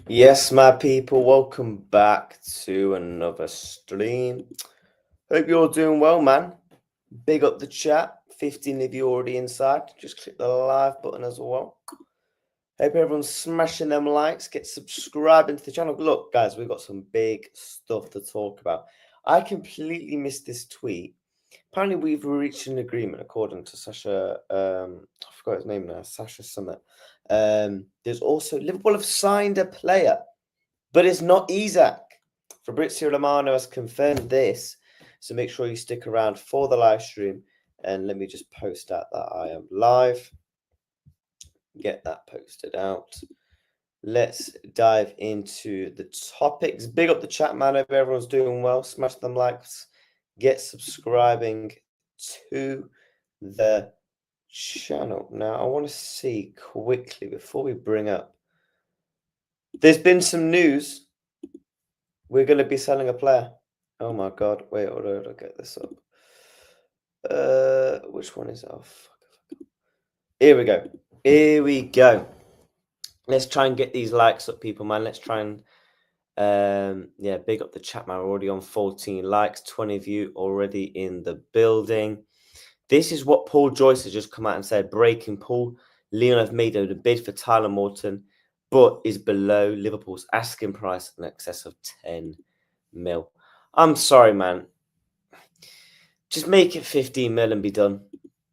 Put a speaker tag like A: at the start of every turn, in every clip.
A: Yes, my people, welcome back to another stream. Hope you're all doing well, man. Big up the chat. 15 of you already inside. Just click the live button as well. Hope everyone's smashing them likes. Get subscribing to the channel. Look, guys, we've got some big stuff to talk about. I completely missed this tweet. Apparently, we've reached an agreement, according to Sasha. I forgot his name now. Sasha Summit. There's also Liverpool have signed a player, but it's not Isak. Fabrizio Romano has confirmed this, so make sure you stick around for the live stream. And let me just post out that I am live. Get that posted out. Let's dive into the topics. Big up the chat, man. Hope everyone's doing well. Smash them likes. Get subscribing to the channel. Now, I want to see quickly before we bring up. There's been some news. We're going to be selling a player. Oh my God. Wait, hold on. I'll get this up. Which one is it? Oh, fuck. Here we go. Here we go. Let's try and get these likes up, people, man. Let's try and yeah, big up the chat, man. We're already on 14 likes, 20 of you already in the building. This is what Paul Joyce has just come out and said. Breaking Paul. Leon have made a bid for Tyler Morton, but is below Liverpool's asking price in excess of 10 mil. I'm sorry, man. Just make it 15 mil and be done.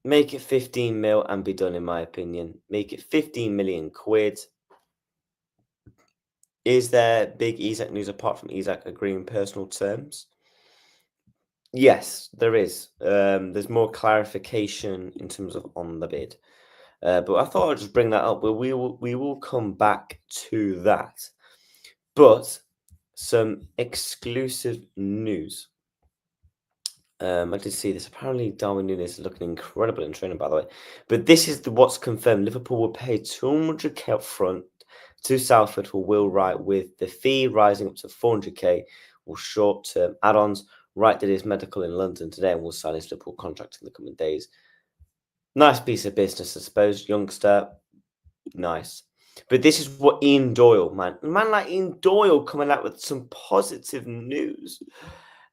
A: Make it 15 mil and be done, in my opinion. Make it 15 million quid. Is there big Isak news apart from Isak agreeing personal terms? Yes, there is. There's more clarification in terms of on the bid. But I thought I'd just bring that up. But we will come back to that. But some exclusive news. I did see this. Apparently, Darwin Nunez is looking incredible in training, by the way. But this is what's confirmed. Liverpool will pay 200k up front to Salford for Will Wright, with the fee rising up to 400k or short-term add-ons. Wright did his medical in London today and will sign his Liverpool contract in the coming days. Nice piece of business, I suppose. Youngster, nice. But this is what Ian Doyle, man like Ian Doyle coming out with some positive news.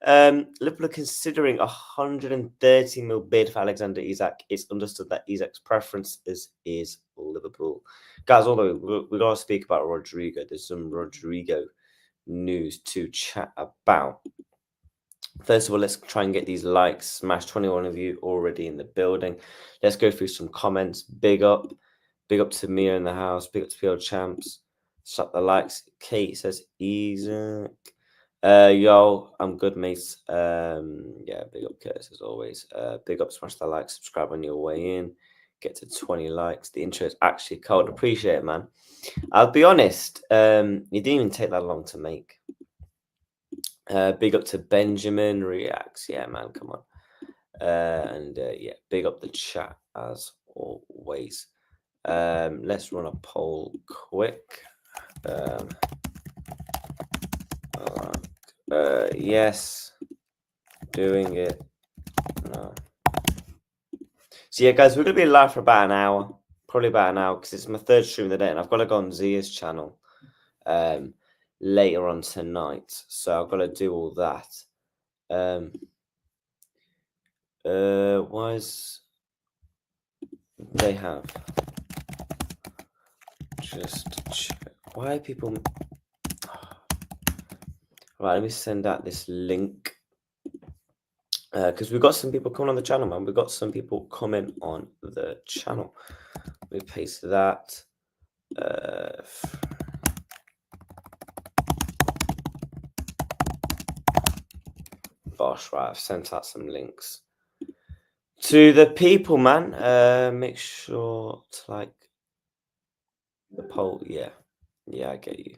A: Liverpool are considering a 130 mil bid for Alexander Isak. It's understood that Isak's preference is Liverpool. Guys, although we've got to speak about Rodrygo. There's some Rodrygo news to chat about. First of all, let's try and get these likes smashed. 21 of you already in the building. Let's go through some comments. Big up to Mia in the house. Big up to PL Champs. Slap the likes. Kate says Isak. Yo, I'm good, mates. Yeah, big up Curtis as always. Big up, smash the like, subscribe on your way in. Get to 20 likes. The intro is actually cold. Appreciate it, man. I'll be honest, it didn't even take that long to make. Big up to Benjamin Reacts. Yeah, man, come on. And yeah, big up the chat as always. Let's run a poll quick. Yes, doing it. No. So yeah, guys, we're gonna be live for about an hour, probably about an hour, because it's my third stream of the day, and I've got to go on Zia's channel later on tonight. So I've got to do all that. Was they have just check. Why are people? Right, let me send out this link because we've got some people coming on the channel, man. We've got some people coming on the channel. We paste that. Bosh, right, I've sent out some links to the people, man. Make sure to like the poll. Yeah, I get you.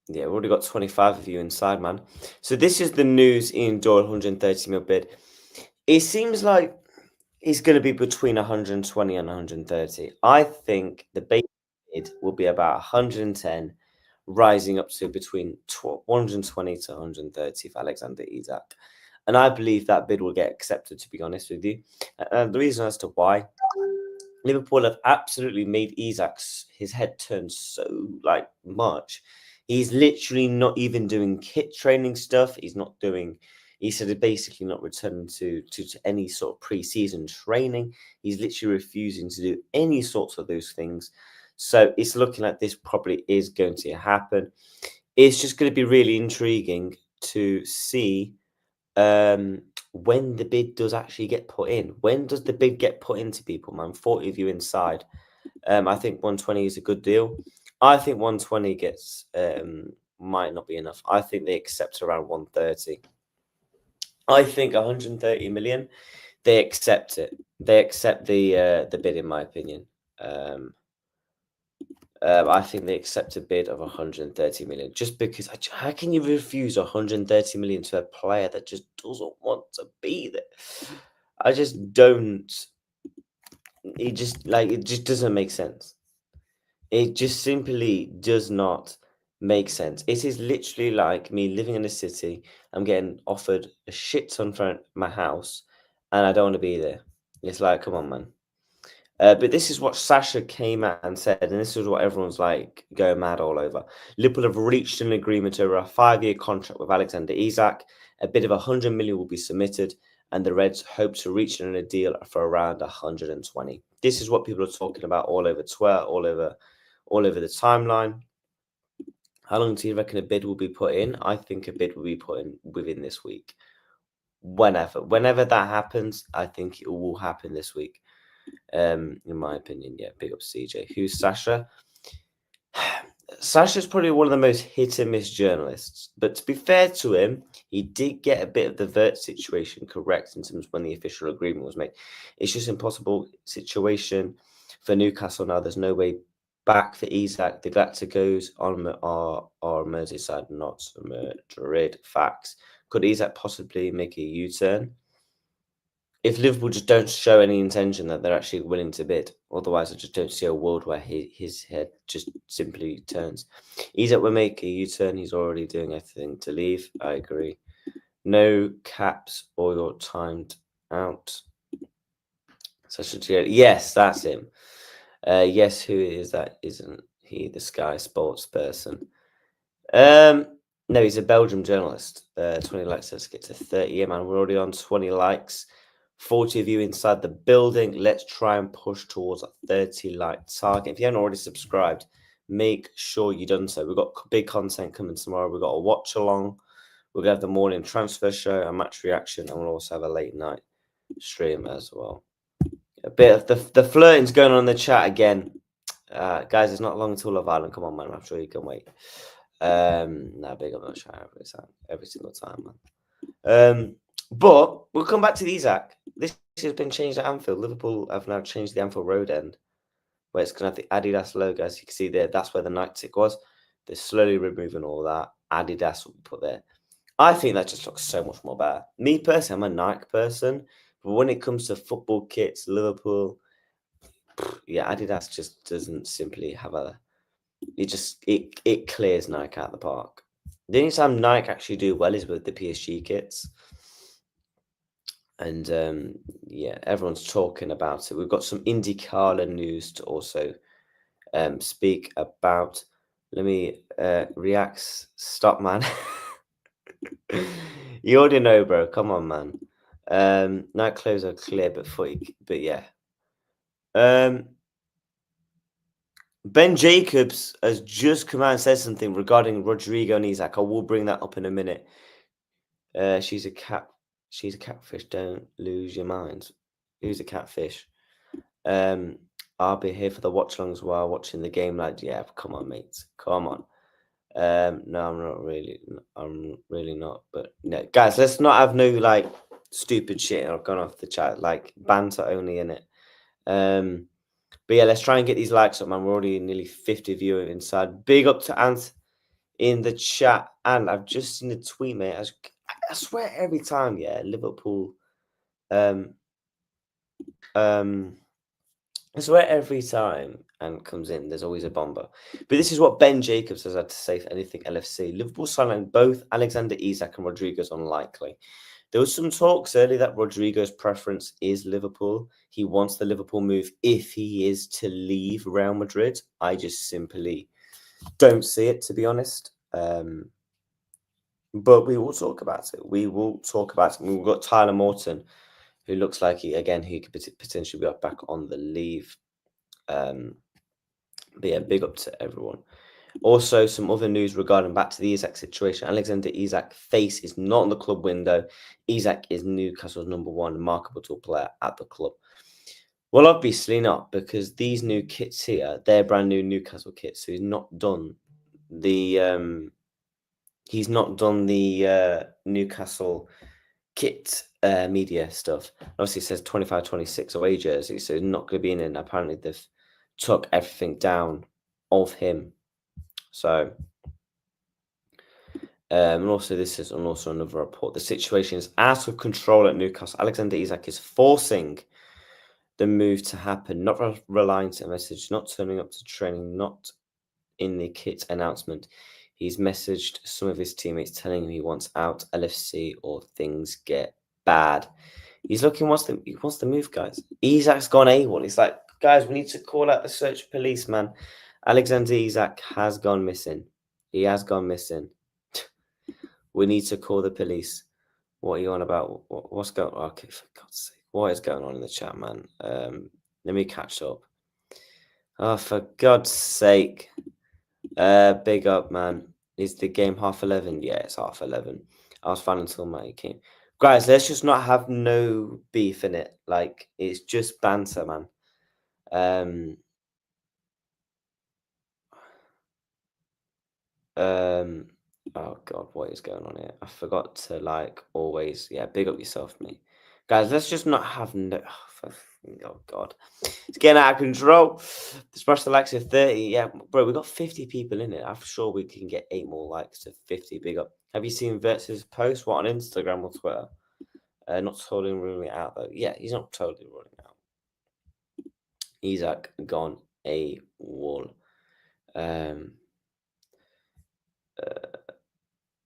A: Yeah, we've already got 25 of you inside, man. So this is the news. Ian Doyle, 130 mil bid. It seems like it's going to be between 120 and 130. I think the base bid will be about 110, rising up to between 120 to 130 for Alexander Isak. And I believe that bid will get accepted, to be honest with you. The reason as to why, Liverpool have absolutely made Isak's his head turn so like much. He's literally not even doing kit training stuff. He's not doing. He said basically not returning to any sort of pre-season training. He's literally refusing to do any sorts of those things. So it's looking like this probably is going to happen. It's just going to be really intriguing to see when the bid does actually get put in. When does the bid get put into people, man? 40 of you inside. I think 120 is a good deal. I think 120 gets might not be enough. I think they accept around 130. I think 130 million, they accept it. They accept the bid, in my opinion. I think they accept a bid of 130 million just because how can you refuse 130 million to a player that just doesn't want to be there? I just don't. It just doesn't make sense. It just simply does not make sense. It is literally like me living in a city. I'm getting offered a shit ton for my house, and I don't want to be there. It's like, come on, man. But this is what Sasha came out and said, and this is what everyone's like going mad all over. Liverpool have reached an agreement over a 5-year contract with Alexander Isak. A bid of 100 million will be submitted, and the Reds hope to reach a deal for around 120. This is what people are talking about all over Twitter, all over the timeline. How long do you reckon a bid will be put in? I think a bid will be put in within this week. Whenever that happens, I think it will happen this week. In my opinion, yeah. Big up CJ. Who's Sasha? Sasha's probably one of the most hit and miss journalists, but to be fair to him, he did get a bit of the Vert situation correct in terms of when the official agreement was made. It's just impossible situation for Newcastle now. There's no way back for Isak. The Galacticos are Merseyside, not Madrid. Facts. Could Isak possibly make a U-turn? If Liverpool just don't show any intention that they're actually willing to bid, otherwise I just don't see a world where his head just simply turns. Isak will make a U-turn. He's already doing everything to leave. I agree. No caps or you're timed out. Yes, that's him. Yes, who is that? Isn't he the Sky Sports person? No, he's a Belgium journalist. 20 likes. Let's get to 30. Yeah, man, we're already on 20 likes. 40 of you inside the building. Let's try and push towards a 30 like target. If you haven't already subscribed, make sure you done so. We've got big content coming tomorrow. We've got a watch along. We're gonna have the morning transfer show, a match reaction, and we'll also have a late night stream as well. A bit of the flirting's going on in the chat again. Guys, it's not long until Love Island. Come on, man. I'm sure you can wait. Nah, big up, try every single time, man. But we'll come back to the Isak. This has been changed at Anfield. Liverpool have now changed the Anfield Road end, where it's going to have the Adidas logo. As you can see there, that's where the Nike tick was. They're slowly removing all that. Adidas will be put there. I think that just looks so much more better. Me personally, I'm a Nike person, but when it comes to football kits, Liverpool, yeah, Adidas just doesn't simply have a. It clears Nike out of the park. The only time Nike actually do well is with the PSG kits. And yeah, everyone's talking about it. We've got some IndyCar news to also speak about. Let me react. Stop, man. You already know, bro. Come on, man. Night clothes are clear, but yeah. Ben Jacobs has just come out and said something regarding Rodrygo and Isak. I will bring that up in a minute. She's a catfish. Don't lose your minds. Who's a catfish? I'll be here for the watchalongs while watching the game. Like, yeah, come on, mates. Come on. No, I'm not really. I'm really not. But no, guys, let's not have no like stupid shit. I've gone off the chat. Like banter only in it. But yeah, let's try and get these likes up, man. We're already nearly 50 viewers inside. Big up to Ant in the chat. And I've just seen the tweet, mate. I swear every time, yeah, Liverpool. I swear every time Ant comes in, there's always a bomber. But this is what Ben Jacobs has had to say for anything LFC. Liverpool signing both Alexander Isak and Rodrygo is unlikely. There was some talks earlier that Rodrygo's preference is Liverpool. He wants the Liverpool move if he is to leave Real Madrid. I just simply don't see it, to be honest. But we will talk about it. We will talk about it. We've got Tyler Morton, who looks like he could potentially be back on the leave. But yeah, big up to everyone. Also, some other news regarding back to the Isak situation. Alexander Isak face is not in the club window. Isak is Newcastle's #1 marketable player at the club. Well, obviously not, because these new kits here, they're brand new Newcastle kits. So he's not done the Newcastle kit media stuff. Obviously, it says 25-26 away jersey, so he's not going to be in it. And apparently, they've took everything down of him. So, and also this is also another report. The situation is out of control at Newcastle. Alexander Isak is forcing the move to happen, not relying on a message, not turning up to training, not in the kit announcement. He's messaged some of his teammates telling him he wants out LFC or things get bad. He's looking, he wants to move, guys. Isak's gone AWOL. He's like, guys, we need to call out the search police, man. Alexander Isak has gone missing. He has gone missing. We need to call the police. What are you on about? What's going on? Okay, for God's sake. What is going on in the chat, man? Let me catch up. Oh, for God's sake. Big up, man. Is the game 11:30? Yeah, it's 11:30. I was fine until my came. Guys, let's just not have no beef in it. Like, it's just banter, man. Oh God, what is going on here? I forgot to like always, yeah, big up yourself, mate. Guys, let's just not have no. Oh God, it's getting out of control. Smash the likes of 30. Yeah, bro, we got 50 people in it. I'm sure we can get 8 more likes to 50. Big up. Have you seen Vertz's post? What, on Instagram or Twitter? Not totally ruling it out though. Yeah, he's not totally ruling it out. Isak gone AWOL.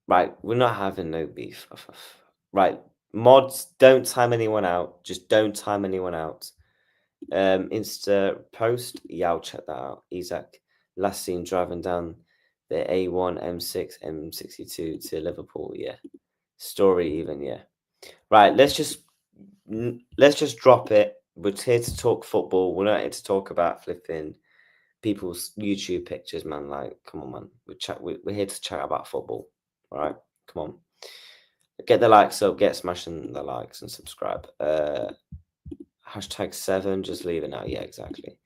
A: Right, we're not having no beef. Right, mods, don't time anyone out. Just don't time anyone out. Insta post, yeah, I'll check that out. Isak, last seen driving down the A1, M6, M62 to Liverpool. Yeah, story even. Yeah, right. Let's just drop it. We're here to talk football. We're not here to talk about flipping people's YouTube pictures, man. Like, come on, man. We're here to chat about football. All right, come on. Get the likes up. Get smashing the likes and subscribe. #7. Just leave it now. Yeah, exactly.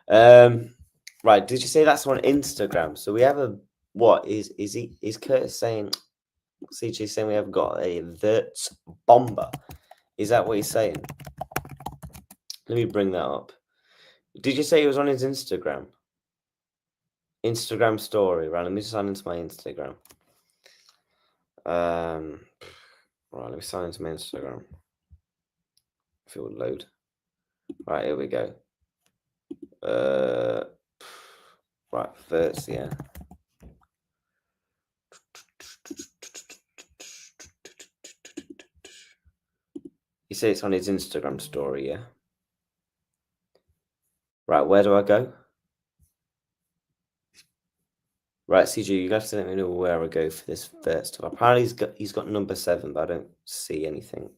A: Right. Did you say that's on Instagram? So we have a what is Curtis saying? CJ saying we have got a Verts bomber. Is that what he's saying? Let me bring that up. Did you say it was on his Instagram? Instagram story. Right. Let me sign into my Instagram. Right. Let me sign into my Instagram. If it would load. Right. Here we go. Right. Verts. Yeah. You say it's on his Instagram story, yeah? Right, where do I go? Right, CG, you have to let me know where I go for this first. Apparently he's got number 7, but I don't see anything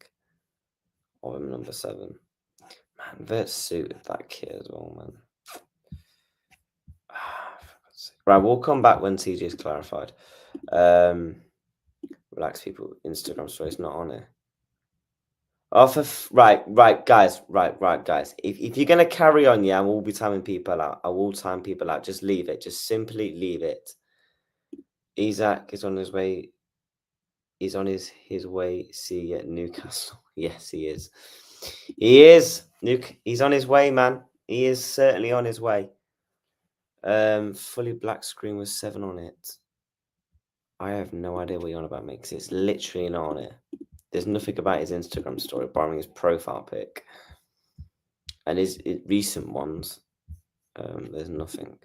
A: of him number 7. Man, Vert's suited that kid as well, man. Right, we'll come back when CG is clarified. Relax, people. Instagram story's not on it. Oh, right, guys. If you're gonna carry on, yeah, I will be timing people out. I will time people out. Just leave it. Just simply leave it. Isak is on his way. He's on his way. See Newcastle. Yes, he is. He is. He's on his way, man. He is certainly on his way. Fully black screen with 7 on it. I have no idea what you're on about, mate, because it's literally not on it. There's nothing about his Instagram story, barring his profile pic. And his recent ones, there's nothing.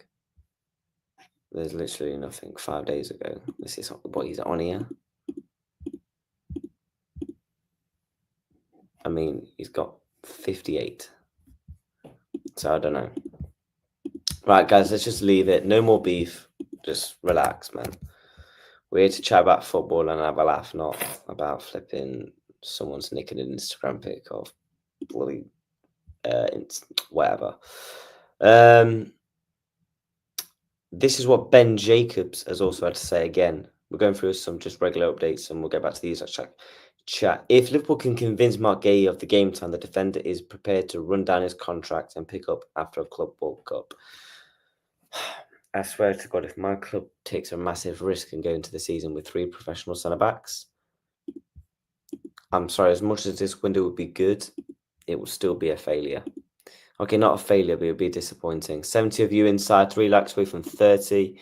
A: There's literally nothing. 5 days ago. This is what he's on here. I mean, he's got 58. So I don't know. Right, guys, let's just leave it. No more beef. Just relax, man. We're here to chat about football and have a laugh, not about flipping someone's nicking an Instagram pic of bloody whatever. This is what Ben Jacobs has also had to say again. We're going through some just regular updates and we'll get back to these chat. If Liverpool can convince Mark Gay of the game time, the defender is prepared to run down his contract and pick up after a Club World Cup. I swear to God, if my club takes a massive risk and go into the season with 3 professional centre-backs, I'm sorry, as much as this window would be good, it will still be a failure. Okay, not a failure, but it would be disappointing. 70 of you inside, 3 likes away from 30.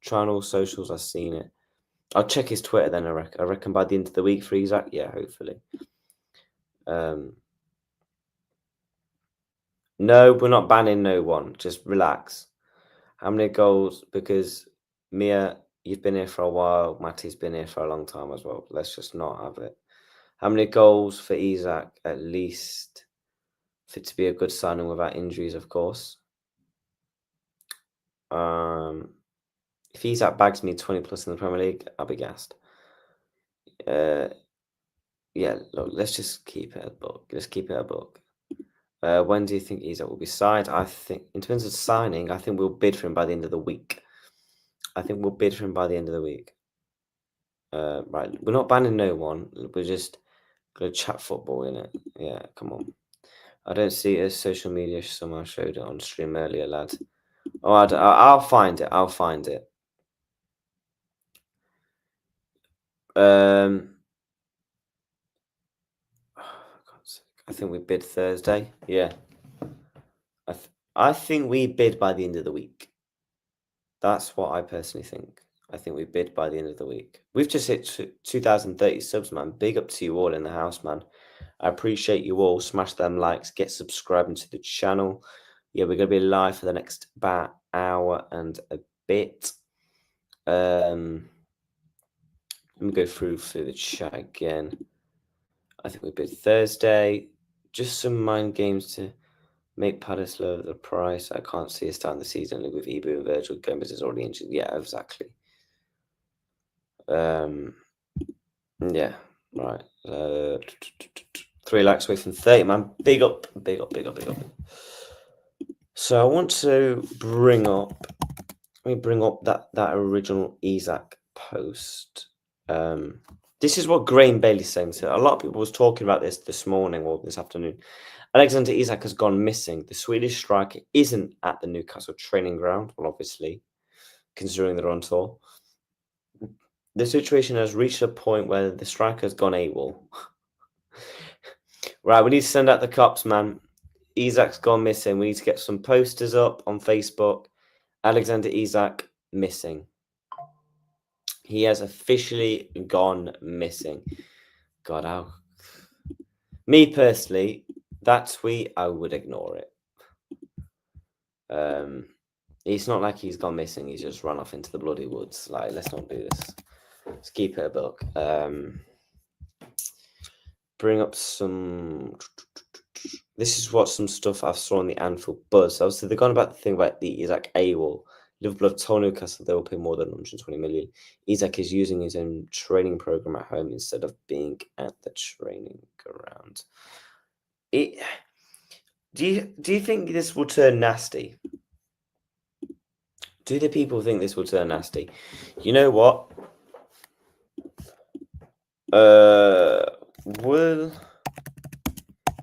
A: Try on all socials, I've seen it. I'll check his Twitter then, I reckon by the end of the week for Isak. Yeah, hopefully. No, we're not banning no one. Just relax. How many goals? Because Mia, you've been here for a while. Matty's been here for a long time as well. Let's just not have it. How many goals for Isak? At least for it to be a good signing without injuries, of course. If Isak bags me 20 plus in the Premier League, I'll be gassed. Yeah, look, let's just keep it a book. Let's keep it a book. When do you think Isak will be signed? I think, in terms of signing, I think we'll bid for him by the end of the week. Right, we're not banning no one. We're just going to chat football, innit? Yeah, come on. I don't see it as social media. Someone showed it on stream earlier, lad. Oh, I'll find it. I think we bid Thursday. Yeah. I think we bid by the end of the week. That's what I personally think. I think we bid by the end of the week. We've just hit 2,030 subs, man. Big up to you all in the house, man. I appreciate you all. Smash them likes. Get subscribing to the channel. Yeah, we're going to be live for the next about hour and a bit. Let me go through the chat again. I think we bid Thursday. Just some mind games to make Palace lower the price. I can't see us starting the season with Ibu and Virgil. Gomez is already injured. Yeah, exactly. Yeah, right. 3 likes away from 30, man. Big up. So I want to bring up. Let me bring up that original Isak post. This is what Graham Bailey's saying. So a lot of people was talking about this morning or this afternoon. Alexander Isak has gone missing. The Swedish striker isn't at the Newcastle training ground. Well, obviously, considering they're on tour. The situation has reached a point where the striker has gone AWOL. Right, we need to send out the cops, man. Isak's gone missing. We need to get some posters up on Facebook. Alexander Isak missing. He has officially gone missing. God, how... Me personally, that tweet, I would ignore it. It's not like he's gone missing. He's just run off into the bloody woods. Like, let's not do this. Let's keep it a book. Bring up some... This is what some stuff I saw on the Anfield Buzz. Obviously, they're going about the thing about the Isak AWOL Liverpool have told Newcastle they will pay more than 120 million. Isak is using his own training program at home instead of being at the training ground. Do you think this will turn nasty? Do the people think this will turn nasty? You know what? Will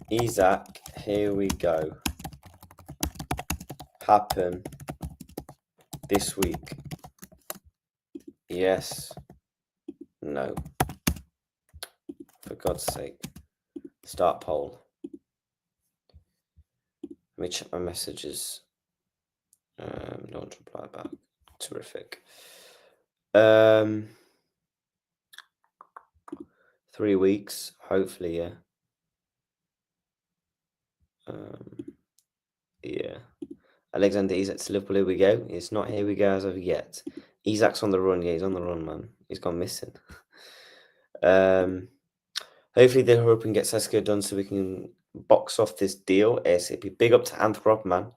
A: Isak, here we go, happen this week? Yes. No. For God's sake. Start poll. Let me check my messages. No one's replied back. Terrific. 3 weeks, hopefully, yeah. Yeah. Alexander Isak to Liverpool, here we go. It's not here we go as of yet. Isak's on the run, yeah, he's on the run, man. He's gone missing. Hopefully they hurry up and get Sesko done so we can box off this deal ASAP. Big up to Anthrop, man.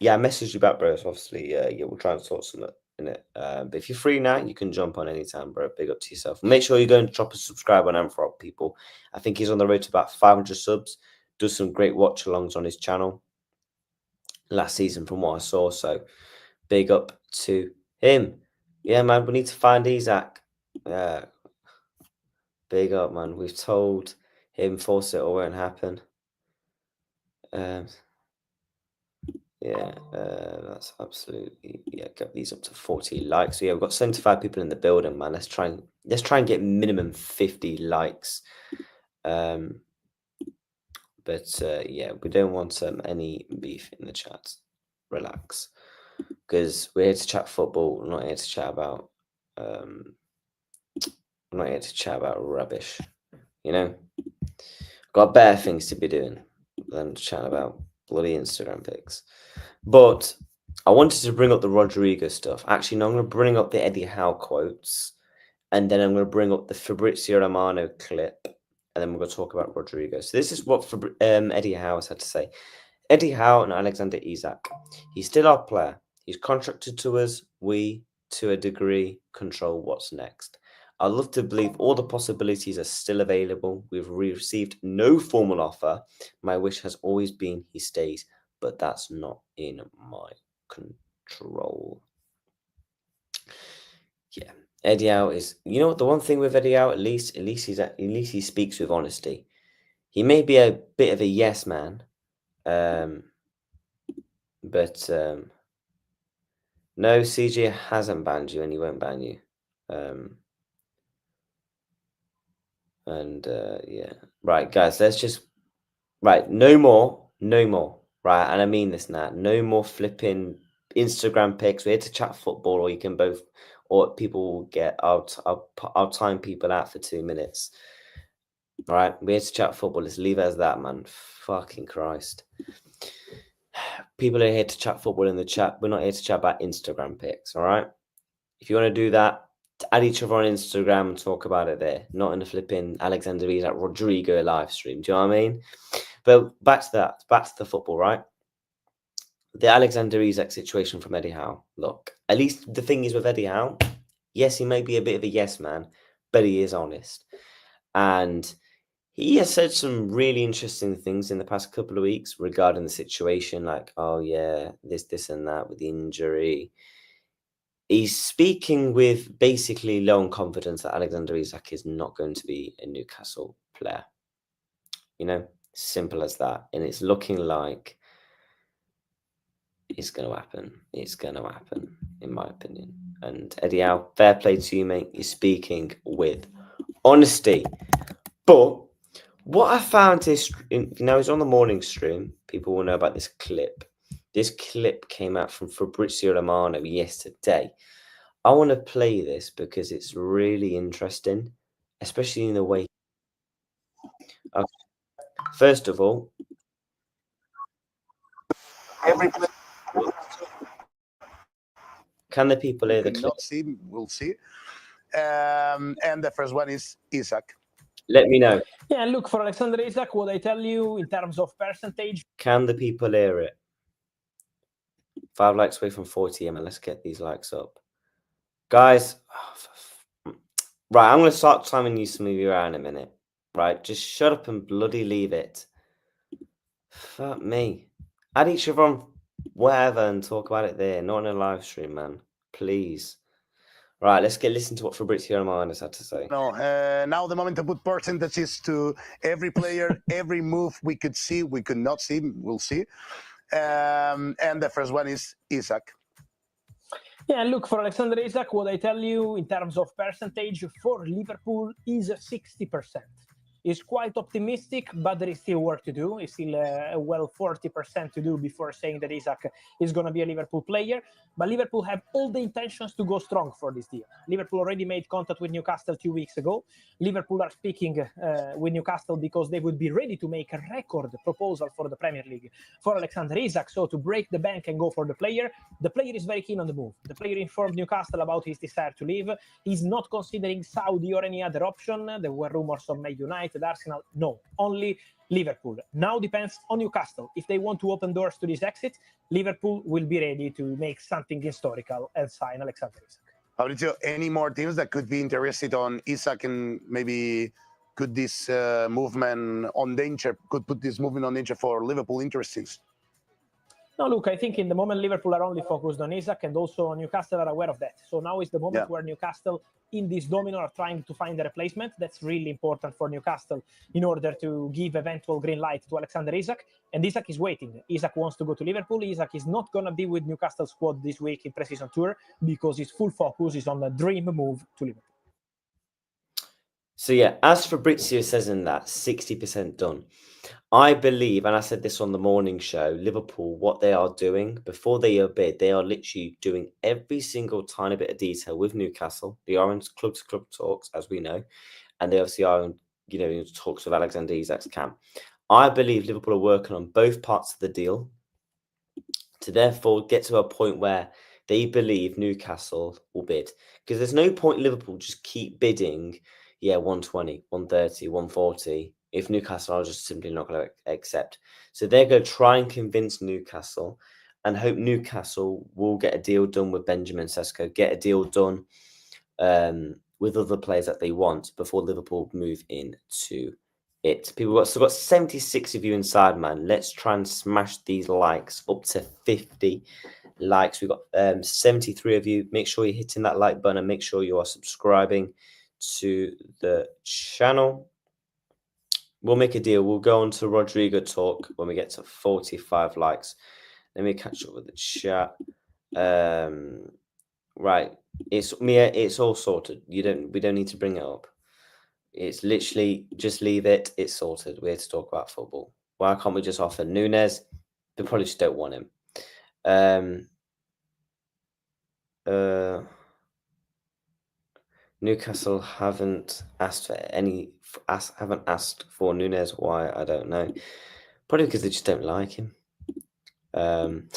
A: Yeah, I messaged you back, bro. So obviously, yeah, we'll try and sort something in it. But if you're free now, you can jump on anytime, bro. Big up to yourself. Make sure you go and drop a subscribe on Anthrop, people. I think he's on the road to about 500 subs. Does some great watch-alongs on his channel last season from what I saw. So big up to him. Yeah, man, we need to find Isak. Big up, man. We've told him force it or won't happen. Yeah, that's absolutely, yeah, get these up to 40 likes. So yeah, we've got 75 people in the building, man. Let's try and get minimum 50 likes. But yeah, we don't want any beef in the chat. Relax, because we're here to chat football. We're not here to chat about rubbish. You know, got better things to be doing than chat about bloody Instagram pics. But I wanted to bring up the Rodrygo stuff. Actually, no, I'm going to bring up the Eddie Howe quotes, and then I'm going to bring up the Fabrizio Romano clip, and then we're going to talk about Rodrygo. So this is what Eddie Howe has had to say. Eddie Howe and Alexander Isak. He's still our player. He's contracted to us. We, to a degree, control what's next. I'd love to believe all the possibilities are still available. We've received no formal offer. My wish has always been he stays, but that's not in my control. Yeah, Eddie Howe is. You know what? The one thing with Eddie Howe, at least he speaks with honesty. He may be a bit of a yes man, but no, CJ hasn't banned you, and he won't ban you. Yeah, right, guys. Let's just no more, right? And I mean this now. No more flipping Instagram pics. We're here to chat football, or you can both, or people will get. I'll time people out for 2 minutes. All right, we're here to chat football. Let's leave it as that, man. Fucking Christ. People are here to chat football in the chat. We're not here to chat about Instagram pics. All right. If you want to do that, add each other on Instagram and talk about it there, not in the flipping Alexander Isak Rodrygo live stream. Do you know what I mean? But back to that, back to the football, right? The Alexander Isak situation from Eddie Howe. Look, at least the thing is with Eddie Howe, yes, he may be a bit of a yes man, but he is honest. And he has said some really interesting things in the past couple of weeks regarding the situation, like, oh yeah, this and that with the injury. He's speaking with basically low on confidence that Alexander Isak is not going to be a Newcastle player. You know, simple as that. And it's looking like it's going to happen. It's going to happen, in my opinion. And Eddie Howe, fair play to you, mate. You're speaking with honesty. But what I found is, it's on the morning stream. People will know about this clip. This clip came out from Fabrizio Romano yesterday. I want to play this because it's really interesting, especially in the way. Okay. First of all, can the people hear the clip?
B: Not see, we'll see. And the first one is Isak.
A: Let me know.
C: Yeah, look, for Alexander Isak, what I tell you in terms of percentage.
A: Can the people hear it? 5 likes away from 40, man. Let's get these likes up. Guys, right, I'm going to start timing you some of you around in a minute. Right, just shut up and bloody leave it. Fuck me. Add each other on whatever and talk about it there, not in a live stream, man. Please. Right, let's listen to what Fabrizio Romano had to say.
B: No, now the moment to put percentages to every player, every move we could see, we could not see, we'll see. And the first one is Isak.
C: Yeah, look, for Alexander Isak, what I tell you in terms of percentage for Liverpool is 60%. Is quite optimistic, but there is still work to do. It's still 40% to do before saying that Isak is going to be a Liverpool player. But Liverpool have all the intentions to go strong for this deal. Liverpool already made contact with Newcastle 2 weeks ago. Liverpool are speaking with Newcastle because they would be ready to make a record proposal for the Premier League for Alexander Isak. So to break the bank and go for the player is very keen on the move. The player informed Newcastle about his desire to leave. He's not considering Saudi or any other option. There were rumors of Man United, Arsenal. No, only Liverpool. Now depends on Newcastle. If they want to open doors to this exit, Liverpool will be ready to make something historical and sign Alexander Isak.
B: Fabrizio, any more teams that could be interested on Isak and maybe could this movement on danger, could put this movement on danger for Liverpool interesting?
C: No, look, I think in the moment Liverpool are only focused on Isak, and also Newcastle are aware of that. So now is the moment where Newcastle in this domino are trying to find a replacement. That's really important for Newcastle in order to give eventual green light to Alexander Isak. And Isak is waiting. Isak wants to go to Liverpool. Isak is not going to be with Newcastle squad this week in pre-season tour because his full focus is on the dream move to Liverpool.
A: So yeah, as Fabrizio says in that, 60% done. I believe, and I said this on the morning show, Liverpool, what they are doing before they bid, they are literally doing every single tiny bit of detail with Newcastle. They are in club-to-club talks, as we know, and they obviously are in talks with Alexander Isak's camp. I believe Liverpool are working on both parts of the deal to therefore get to a point where they believe Newcastle will bid. Because there's no point Liverpool just keep bidding, 120, 130, 140, if Newcastle are just simply not going to accept. So they're going to try and convince Newcastle and hope Newcastle will get a deal done with Benjamin Sesko, get a deal done with other players that they want before Liverpool move into it. People still got 76 of you inside, man. Let's try and smash these likes up to 50 likes. We've got 73 of you. Make sure you're hitting that like button and make sure you are subscribing to the channel. We'll make a deal. We'll go on to Rodrygo talk when we get to 45 likes. Let me catch up with the chat. Right. It's all sorted. We don't need to bring it up. It's literally just leave it. It's sorted. We're here to talk about football. Why can't we just offer Nunez? They probably just don't want him. Newcastle haven't asked for Nunez. Why? I don't know. Probably because they just don't like him. Can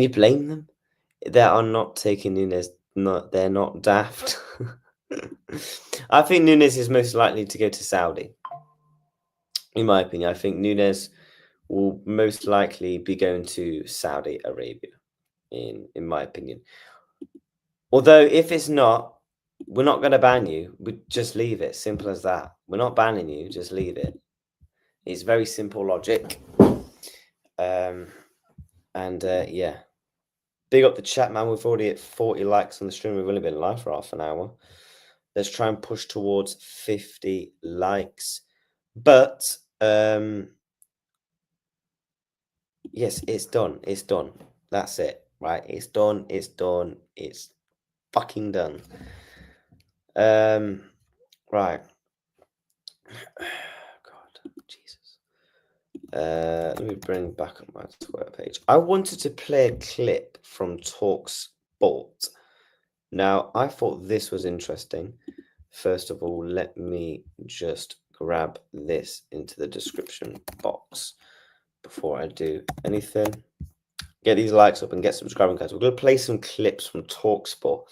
A: you blame them? They are not taking Nunez. They're not daft. I think Nunez is most likely to go to Saudi. In my opinion, I think Nunez will most likely be going to Saudi Arabia. In my opinion, although if it's not, we're not going to ban you. We just leave it. Simple as that. We're not banning you. Just leave it. It's very simple logic. Yeah. Big up the chat, man. We've already hit 40 likes on the stream. We've only been live for half an hour. Let's try and push towards 50 likes. But yes, it's done. It's done. That's it. Right. It's done. It's done. It's fucking done. Right. God, Jesus. Let me bring back up my Twitter page. I wanted to play a clip from TalkSport. Now, I thought this was interesting. First of all, let me just grab this into the description box before I do anything. Get these likes up and get subscribing, guys. We're going to play some clips from TalkSport.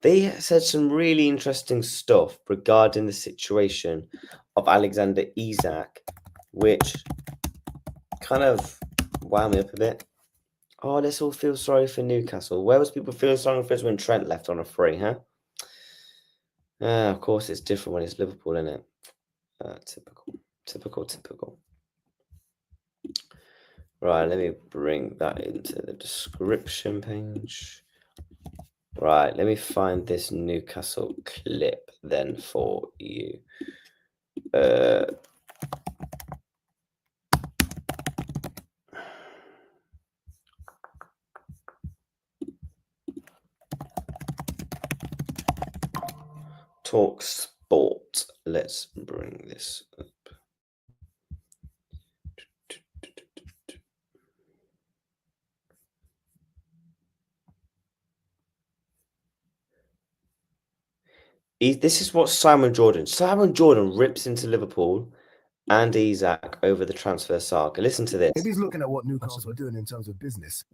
A: They said some really interesting stuff regarding the situation of Alexander Isak, which kind of wound me up a bit. Oh, let's all feel sorry for Newcastle. Where was people feeling sorry for us when Trent left on a free, huh? Of course, it's different when it's Liverpool, isn't it? Typical. Right, let me bring that into the description page. Right, let me find this Newcastle clip then for you. TalkSport. Let's bring this up. This is what Simon Jordan rips into Liverpool and Isak over the transfer saga. Listen to this.
D: If he's looking at what Newcastle are doing in terms of business,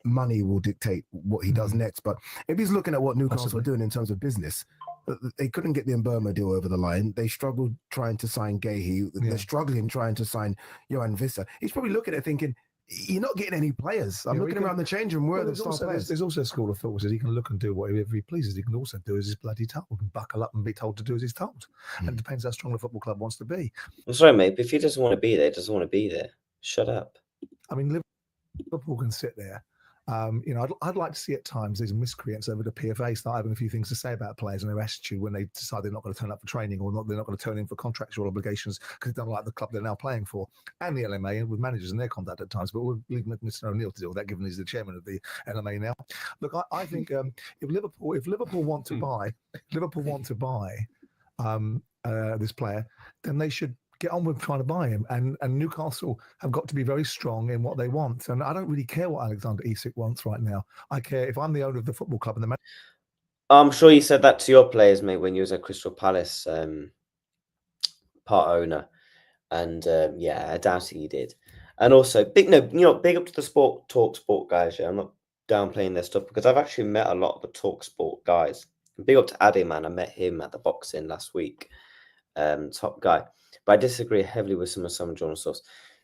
D: money will dictate what he does next. But if he's looking at what Newcastle are doing in terms of business, they couldn't get the Mberma deal over the line. They struggled trying to sign Gahey. They're struggling trying to sign Johan Vissa. He's probably looking at it thinking, you're not getting any players. I'm looking around the change room. Where are the star players?
E: There's also a school of thought that he can look and do whatever he pleases. He can also do as he's bloody told and buckle up and be told to do as he's told. And it depends how strong the football club wants to be.
A: I'm sorry, mate, but if he doesn't want to be there, he doesn't want to be there. Shut up.
E: I mean, Liverpool can sit there. I'd like to see at times these miscreants over the PFA start having a few things to say about players and their attitude when they decide they're not going to turn up for training or they're not going to turn in for contractual obligations because they don't like the club they're now playing for, and the LMA and with managers and their conduct at times. But we'll leave Mr. O'Neill to deal with that, given he's the chairman of the LMA now. Look, I think if Liverpool want to buy this player, then they should get on with trying to buy him, and Newcastle have got to be very strong in what they want. And I don't really care what Alexander Isak wants right now. I care if I'm the owner of the football club and the
A: I'm sure you said that to your players, mate, when you was at Crystal Palace part owner, and I doubt you did. And also, big up to the TalkSport guys. Yeah, I'm not downplaying their stuff because I've actually met a lot of the TalkSport guys. Big up to Addy, man. I met him at the boxing last week. Top guy. But I disagree heavily with some of Jordan's stuff.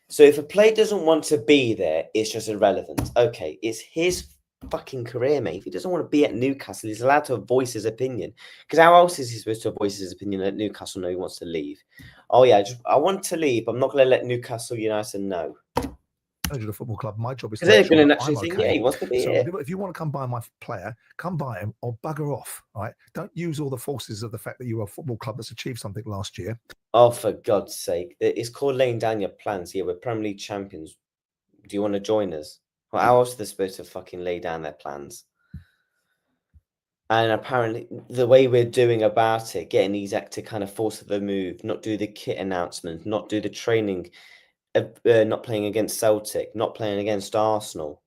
A: So if a player doesn't want to be there, it's just irrelevant. Okay, it's his fucking career, mate. If he doesn't want to be at Newcastle, he's allowed to voice his opinion. Because how else is he supposed to voice his opinion at Newcastle? No, he wants to leave. Oh yeah, I want to leave. I'm not going to let Newcastle United know.
E: Manager of the football club, my job is to
A: they're
E: make sure
A: going to
E: that
A: naturally
E: I'm
A: think,
E: okay.
A: yeah, he wants to be
E: So
A: here.
E: if you want to come buy my player, come buy him or bugger off. Right? Don't use all the forces of the fact that you're a football club that's achieved something last year.
A: Oh, for God's sake. It's called laying down your plans. Yeah, we're Premier League champions. Do you want to join us? Well, how else are they supposed to fucking lay down their plans? And apparently, the way we're doing about it, getting Isak to kind of force the move, not do the kit announcement, not do the training, not playing against Celtic, not playing against Arsenal.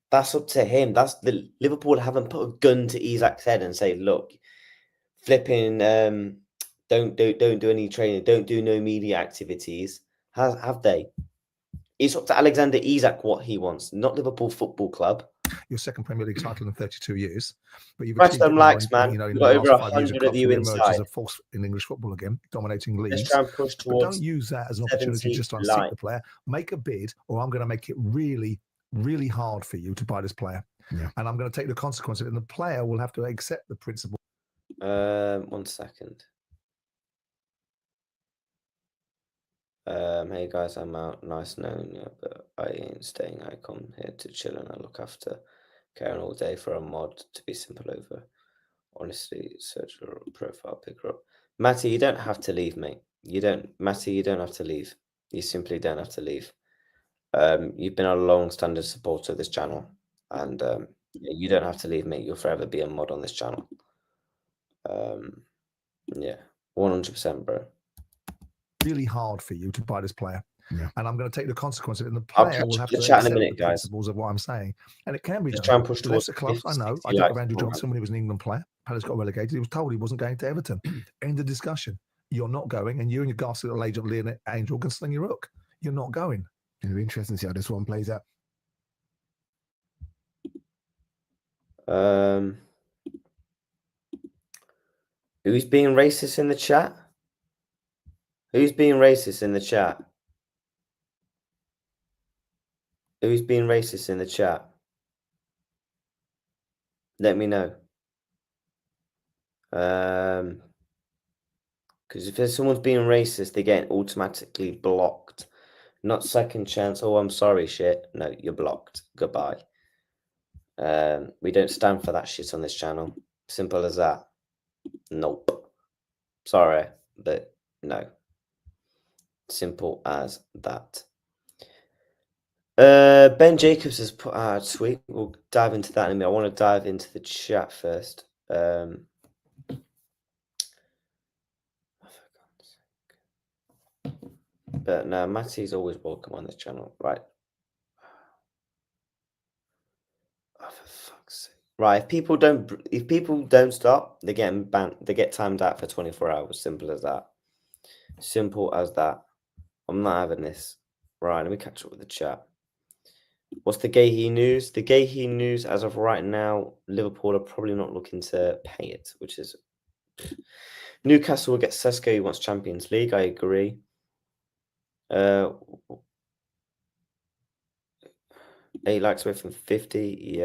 A: That's up to him. That's the Liverpool haven't put a gun to Isak's head and say, look, flipping, don't do any training, don't do no media activities. Have they? It's up to Alexander Isak what he wants, not Liverpool Football Club.
E: Your second Premier League title in 32 years, but you've
A: Press
E: achieved
A: them
E: it
A: likes,
E: now,
A: man.
E: in
A: We've
E: the
A: got
E: last
A: over
E: 5 years,
A: 100 of you
E: emerges
A: inside.
E: as a force in English football again, dominating
A: Let's
E: leagues.
A: try and push
E: But
A: towards.
E: don't use that as an opportunity just to unseat the player. Make a bid, or I'm going to make it really, really hard for you to buy this player.
D: Yeah.
E: And I'm going to take the consequence of it, and the player will have to accept the principle.
A: 1 second. Hey guys, I'm out. Nice knowing you, but I ain't staying. I come here to chill and I look after Karen all day for a mod to be simple over. Honestly, search your profile, pick her up. Matty, you don't have to leave, mate. You don't have to leave. You simply don't have to leave. You've been a long-standing supporter of this channel, and you don't have to leave, mate. You'll forever be a mod on this channel. Yeah, 100%, bro.
E: Really hard for you to buy this player.
D: Yeah.
E: And I'm going to take the consequence of it, and the
A: I'll
E: player will have to
A: chat in a
E: accept
A: minute,
E: the
A: guys.
E: principles of what I'm saying. And it can be
A: Let's
E: done.
A: try and push towards
E: Lesser clubs, I know.
A: 50,
E: I think
A: 60
E: of Andrew
A: likes.
E: Johnson when he was an England player. Palace got relegated. He was told he wasn't going to Everton. End of discussion. You're not going, and you and your ghastly little agent Leon Angel can sling your hook. You're not going.
D: It'll be interesting to see how this one plays out.
A: Who's being racist in the chat? Who's being racist in the chat? Who's being racist in the chat? Let me know. Because if there's someone's being racist, they get automatically blocked. Not second chance. Oh, I'm sorry, shit. No, you're blocked. Goodbye. We don't stand for that shit on this channel. Simple as that. Nope. Sorry, but no. Simple as that. Ben Jacobs has put out a tweet. We'll dive into that in a minute. I want to dive into the chat first. But no, Matty's always welcome on this channel, right? Oh, for fuck's sake! Right, if people don't stop, they get banned. They get timed out for 24 hours. Simple as that. Simple as that. I'm not having this. Right, let me catch up with the chat. What's the Gahey news? The Gahey news, as of right now, Liverpool are probably not looking to pay it, which is Newcastle will get Sesko. He wants Champions League. I agree. He likes away from 50.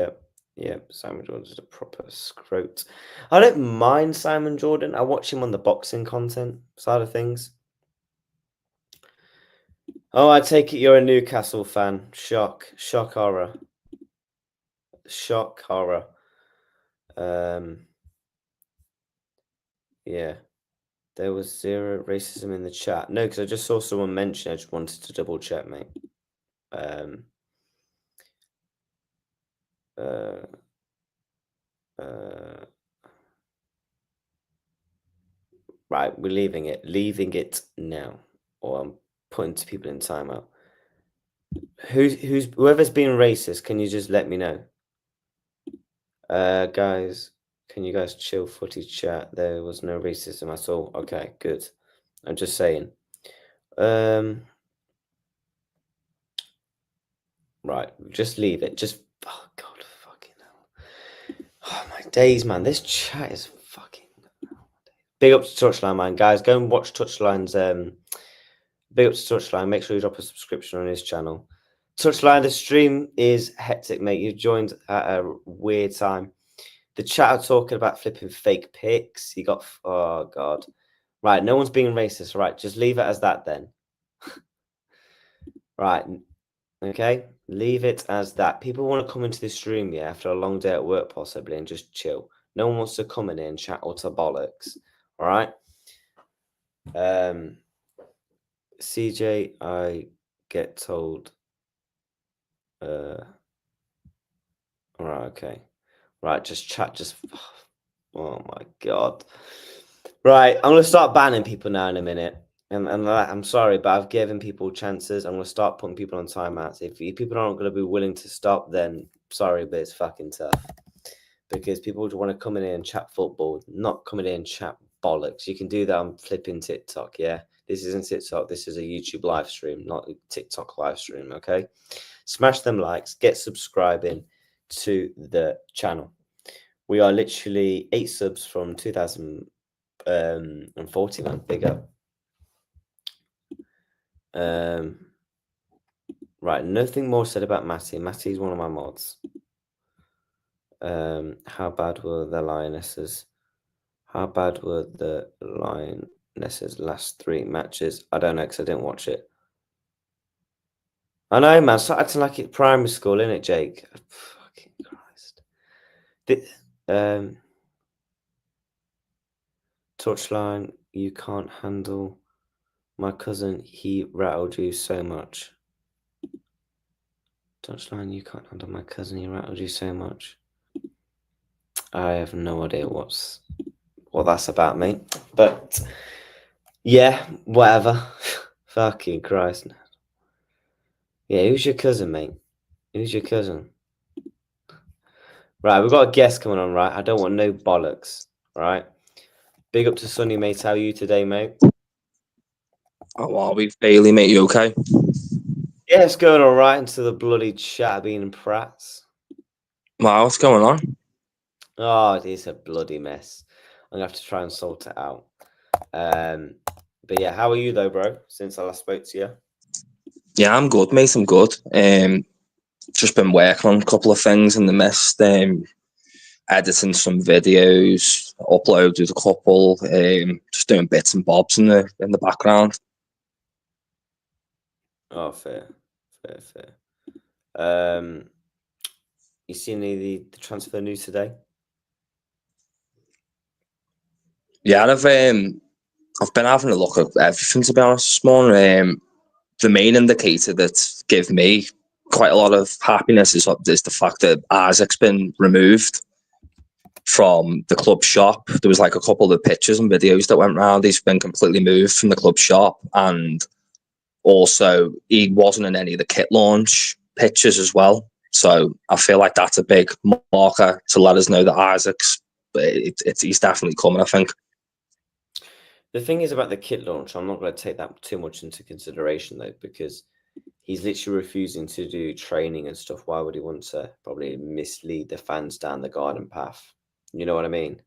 A: Yep. Simon Jordan's a proper scrote. I don't mind Simon Jordan. I watch him on the boxing content side of things. Oh, I take it you're a Newcastle fan. Shock horror. Shock horror. Yeah. There was zero racism in the chat. No, because I just saw someone mention. I just wanted to double check, mate. Right, we're leaving it. Leaving it now. Or I'm putting people in timeout. Whoever's being racist, can you just let me know? Guys, can you guys chill footy chat? There was no racism at all. Okay, good. I'm just saying. Right, just leave it. Just oh god, fucking hell. Oh my days, man. This chat is fucking big up to Touchline, man. Guys, go and watch Touchline's big up to Touchline. Make sure you drop a subscription on his channel. Touchline, the stream is hectic, mate. You've joined at a weird time. The chat are talking about flipping fake pics. You got oh god. Right, no one's being racist. Right, just leave it as that then. Right. Okay, leave it as that. People want to come into this stream, yeah, after a long day at work possibly, and just chill. No one wants to come in here and chat utter bollocks. All right. CJ, I get told. All right, okay. Right, just chat. Just. Oh my god. Right, I'm gonna start banning people now in a minute. And I'm sorry, but I've given people chances. I'm going to start putting people on timeouts. If people aren't going to be willing to stop, then sorry, but it's fucking tough. Because people would want to come in here and chat football, not come in here and chat bollocks. You can do that on flipping TikTok, yeah? This isn't TikTok. This is a YouTube live stream, not a TikTok live stream, okay? Smash them likes. Get subscribing to the channel. We are literally 8 subs from 2040, man. Big up. Right, nothing more said about Matty. Matty's one of my mods. How bad were the Lionesses? How bad were the Lionesses' last 3 matches? I don't know, because I didn't watch it. I know, man. Start acting like it's primary school, innit, Jake? Fucking Christ. Touchline, you can't handle my cousin. He rattled you so much. Touchline, you can't handle my cousin. He rattled you so much. I have no idea what that's about, mate. But yeah, whatever. Fucking Christ. Yeah, who's your cousin, mate? Who's your cousin? Right, we've got a guest coming on, right? I don't want no bollocks, right? Big up to Sonny, mate. How are you today, mate?
F: Oh, are we? Bailey, mate, you okay?
A: Yeah, it's going all right into the bloody Chatterbean and Prats.
F: Wow, what's going on?
A: Oh, it is a bloody mess. I'm going to have to try and sort it out. But yeah, how are you, though, bro, since I last spoke to you?
F: Yeah, I'm good, mate. I'm good. just been working on a couple of things in the mist, editing some videos, uploaded a couple, just doing bits and bobs in the background.
A: Oh, fair. You seen any of the transfer news today?
F: Yeah, I've been having a look at everything, to be honest, this morning. The main indicator that gave me quite a lot of happiness is the fact that Isaac's been removed from the club shop. There was like a couple of pictures and videos that went around. He's been completely moved from the club shop, and also he wasn't in any of the kit launch pictures as well. So I feel like that's a big marker to let us know that Isaac's he's definitely coming, I think.
A: The thing is about the kit launch, I'm not going to take that too much into consideration though, because he's literally refusing to do training and stuff. Why would he want to probably mislead the fans down the garden path? You know what I mean?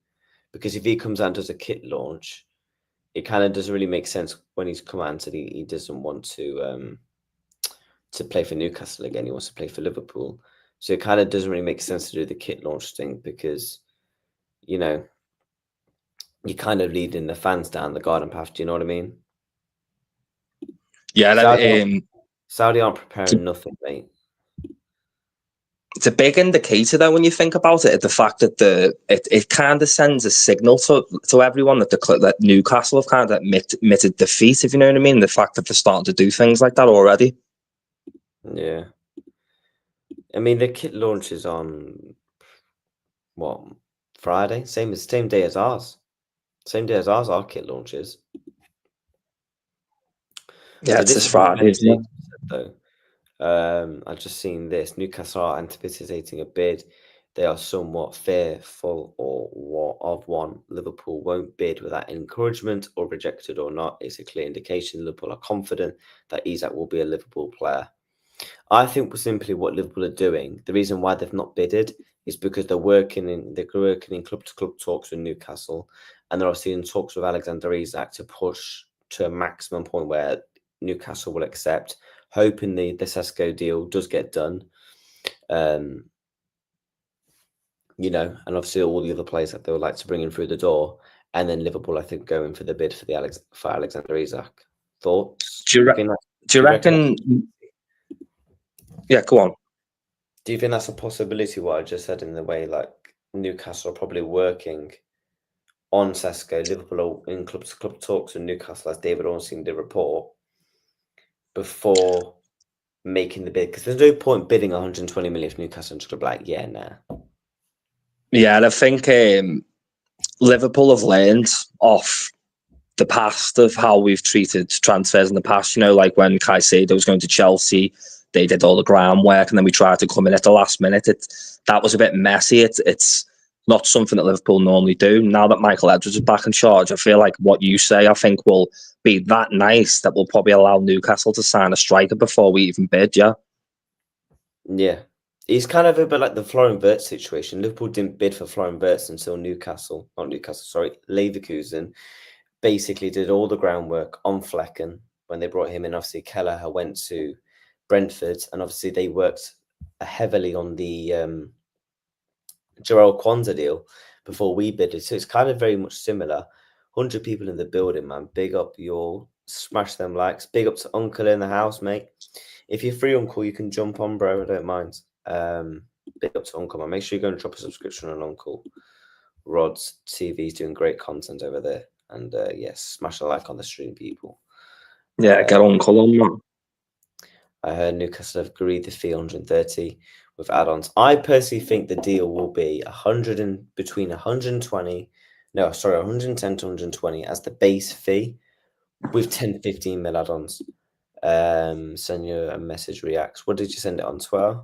A: Because if he comes out and does a kit launch, it kind of doesn't really make sense when he's come out and said he doesn't want to play for Newcastle again. He wants to play for Liverpool. So it kind of doesn't really make sense to do the kit launch thing because, you know, you're kind of leading the fans down the garden path. Do you know what I mean?
F: Yeah,
A: Saudi aren't preparing nothing, mate.
F: It's a big indicator, though, when you think about it. The fact that it kind of sends a signal to everyone that Newcastle have kind of admitted defeat, if you know what I mean. The fact that they're starting to do things like that already.
A: Yeah. I mean, the kit launch is on what, Friday? Same day as ours. Same day as ours. Our kit launches.
F: Yeah,
A: So
F: it's
A: this
F: this Friday, isn't it?
A: Though. I've just seen this. Newcastle are anticipating a bid. They are somewhat fearful of one. Liverpool won't bid without encouragement or rejected or not. It's a clear indication Liverpool are confident that Isak will be a Liverpool player. I think simply what Liverpool are doing, the reason why they've not bidded is because they're working in club-to-club talks with Newcastle, and they're obviously in talks with Alexander Isak to push to a maximum point where Newcastle will accept, hoping the Sesko deal does get done. You know, and obviously all the other players that they would like to bring in through the door, and then Liverpool, I think, going for the bid for Alexander Isak. Thoughts?
F: Do you reckon? Yeah, go on.
A: Do you think that's a possibility? What I just said, in the way like Newcastle are probably working on Sesko, Liverpool are in club-to-club talks with Newcastle, as David Ornstein did report, before making the bid, because there's no point bidding 120 million if Newcastle just be like, yeah, nah.
F: Yeah, and I think Liverpool have learned off the past of how we've treated transfers in the past. You know, like when Caicedo was going to Chelsea, they did all the groundwork, and then we tried to come in at the last minute. That was a bit messy. It's not something that Liverpool normally do. Now that Michael Edwards is back in charge, I feel like what you say, I think, will be that nice that will probably allow Newcastle to sign a striker before we even bid. Yeah.
A: Yeah. It's kind of a bit like the Florian Wirtz situation. Liverpool didn't bid for Florian Wirtz until Leverkusen basically did all the groundwork on Flecken when they brought him in. Obviously, Kelleher went to Brentford, and obviously they worked heavily on the Jarell Kwanzaa deal before we bidded. So it's kind of very much similar. 100 people in the building, man. Big up your smash them likes. Big up to Uncle in the house, mate. If you're free, Uncle, you can jump on, bro. I don't mind. Big up to Uncle, man. Make sure you go and drop a subscription on Uncle. Rod's TV's doing great content over there. And yes, smash a like on the stream, people.
F: Yeah, get Uncle on, man.
A: I heard Newcastle have agreed the fee 130 with add-ons. I personally think the deal will be 110 to 120 as the base fee with 10-15 mil add-ons. Send you a message reacts. What did you send it on Twitter?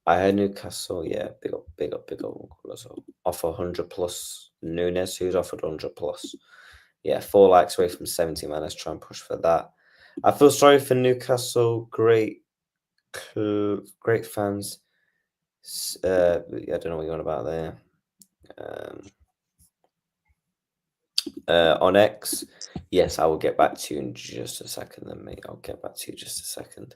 A: I heard Newcastle, yeah, big up also. Offer 100 plus Nunez, who's offered 100 plus. Yeah, 4 likes away from 70, man. Let's try and push for that. I feel sorry for Newcastle. Great fans. I don't know what you're on about there. On X, yes, I will get back to you in just a second then, mate. I'll get back to you just a second.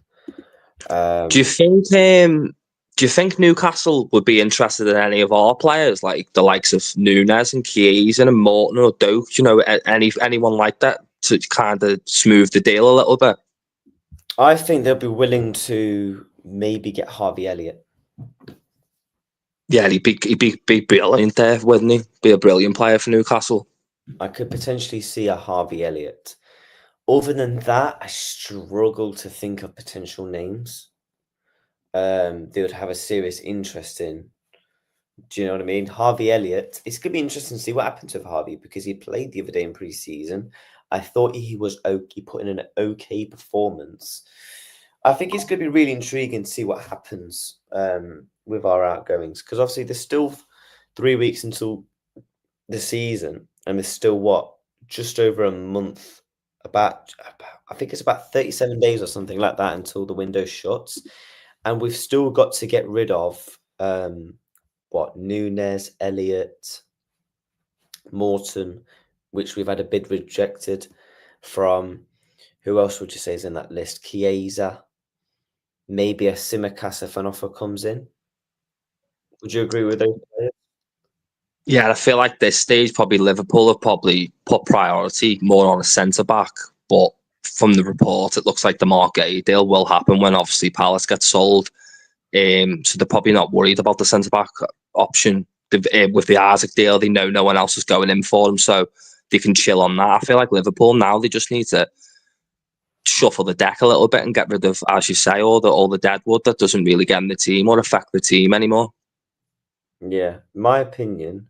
F: Do you think Newcastle would be interested in any of our players, like the likes of Nunez and Chiesa and Morton or Doak? Anyone like that to kind of smooth the deal a little bit?
A: I think they'll be willing to maybe get Harvey Elliott.
F: Yeah, he'd be brilliant there, wouldn't he? Be a brilliant player for Newcastle.
A: I could potentially see a Harvey Elliott. Other than that, I struggle to think of potential names they would have a serious interest in. Do you know what I mean? Harvey Elliott. It's going to be interesting to see what happens with Harvey because he played the other day in pre-season. I thought he was okay, he put in an okay performance. I think it's going to be really intriguing to see what happens with our outgoings because obviously there's still 3 weeks until the season and there's still just over a month. I think it's about 37 days or something like that until the window shuts, and we've still got to get rid of Nunez, Elliott, Morton, which we've had a bid rejected from. Who else would you say is in that list? Chiesa, maybe a Tsimikas if an offer comes in. Would you agree with those players?
F: Yeah, I feel like this stage probably Liverpool have probably put priority more on a centre back, but from the report, it looks like the Mark Gay deal will happen when obviously Palace gets sold. So they're probably not worried about the centre back option. With the Isaac deal, they know no one else is going in for them, so they can chill on that. I feel like Liverpool now they just need to shuffle the deck a little bit and get rid of, as you say, all the deadwood that doesn't really get in the team or affect the team anymore.
A: Yeah, my opinion.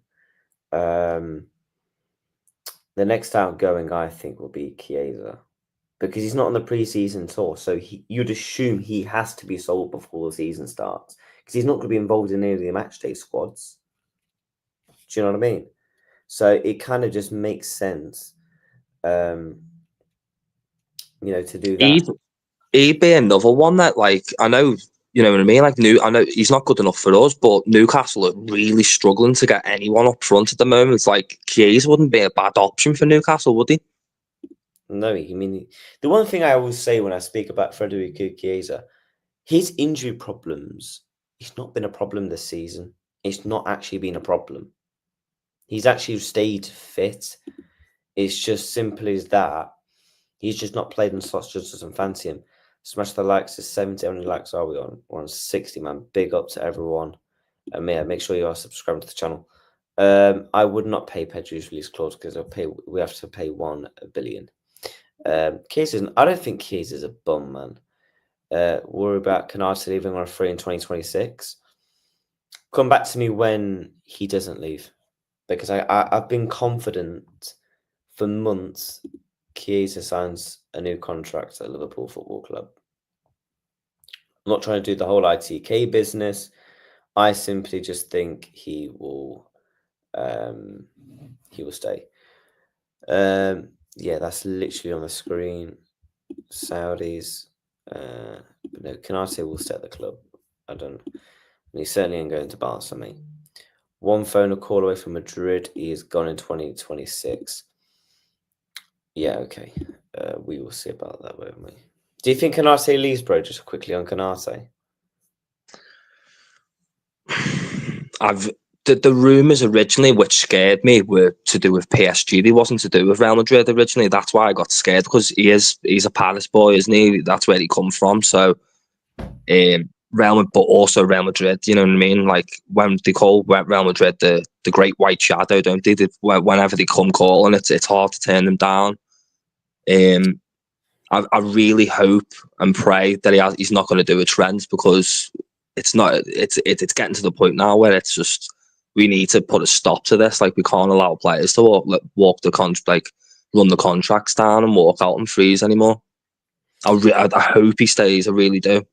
A: The next outgoing, I think, will be Chiesa because he's not on the pre-season tour, so you'd assume he has to be sold before the season starts because he's not going to be involved in any of the matchday squads. Do you know what I mean? So it kind of just makes sense, to do that.
F: He'd be another one that, like, I know, you know what I mean? Like, I know he's not good enough for us, but Newcastle are really struggling to get anyone up front at the moment. It's like Chiesa wouldn't be a bad option for Newcastle, would he?
A: No, I mean, the one thing I always say when I speak about Federico Chiesa, his injury problems, it's not been a problem this season. It's not actually been a problem. He's actually stayed fit. It's just simple as that. He's just not played in slots just doesn't fancy him. Smash the likes is 70. How many likes are we on? We're on 60, man. Big up to everyone. And yeah, make sure you are subscribed to the channel. I would not pay Pedro's release clause because we have to pay 1 billion. I don't think Chiesa is a bum, man. Worry about Konate leaving on a free in 2026. Come back to me when he doesn't leave. Because I've been confident for months Chiesa signs a new contract at Liverpool Football Club. I'm not trying to do the whole ITK business. I simply just think he will stay. Yeah, that's literally on the screen. Saudis. No, Konate will stay at the club. I don't. And he certainly ain't going to Barca, mate. One phone call away from Madrid. He is gone in 2026. Yeah, okay. We will see about that, won't we? Do you think Konate leaves, bro? Just quickly on Konate.
F: The rumours originally, which scared me, were to do with PSG. They wasn't to do with Real Madrid originally. That's why I got scared because he's a Paris boy, isn't he? That's where he come from. So, but also Real Madrid. You know what I mean? Like when they call Real Madrid the Great White Shadow, don't they? Whenever they come calling, it's hard to turn them down. I really hope and pray that he's not going to do a trend because it's getting to the point now where it's just we need to put a stop to this. Like we can't allow players to walk the contract, like run the contracts down and walk out on freeze anymore. I hope he stays. I really do.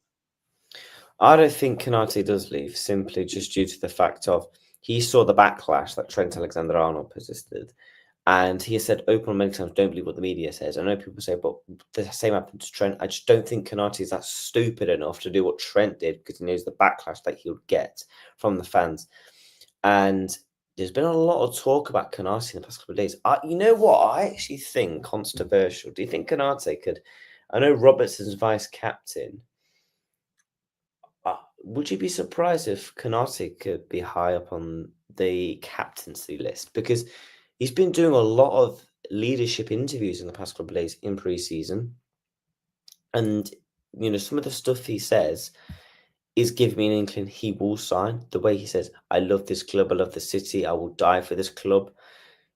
A: I don't think Konate does leave simply just due to the fact of he saw the backlash that Trent Alexander-Arnold persisted. And he has said open many times, don't believe what the media says. I know people say, but the same happened to Trent. I just don't think Konate is that stupid enough to do what Trent did because he knows the backlash that he would get from the fans. And there's been a lot of talk about Konate in the past couple of days. You know what? I actually think controversial. Do you think Konate could? I know Robertson's vice captain would you be surprised if Konate could be high up on the captaincy list? Because he's been doing a lot of leadership interviews in the past couple of days in pre-season. And, some of the stuff he says is giving me an inkling he will sign. The way he says, I love this club, I love the city, I will die for this club.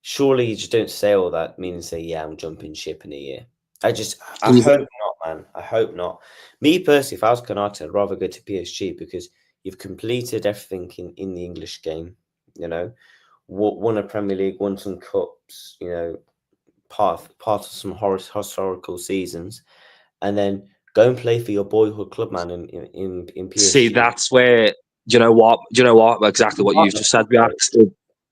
A: Surely you just don't say all that, meaning say, yeah, I'm jumping ship in a year. I hope not, man. I hope not. Me personally, if I was Konate, I'd rather go to PSG because you've completed everything in the English game. Won a Premier League, won some cups. Part of some historical seasons, and then go and play for your boyhood club, man. In PSG.
F: See, that's where do you know what exactly what you've just said.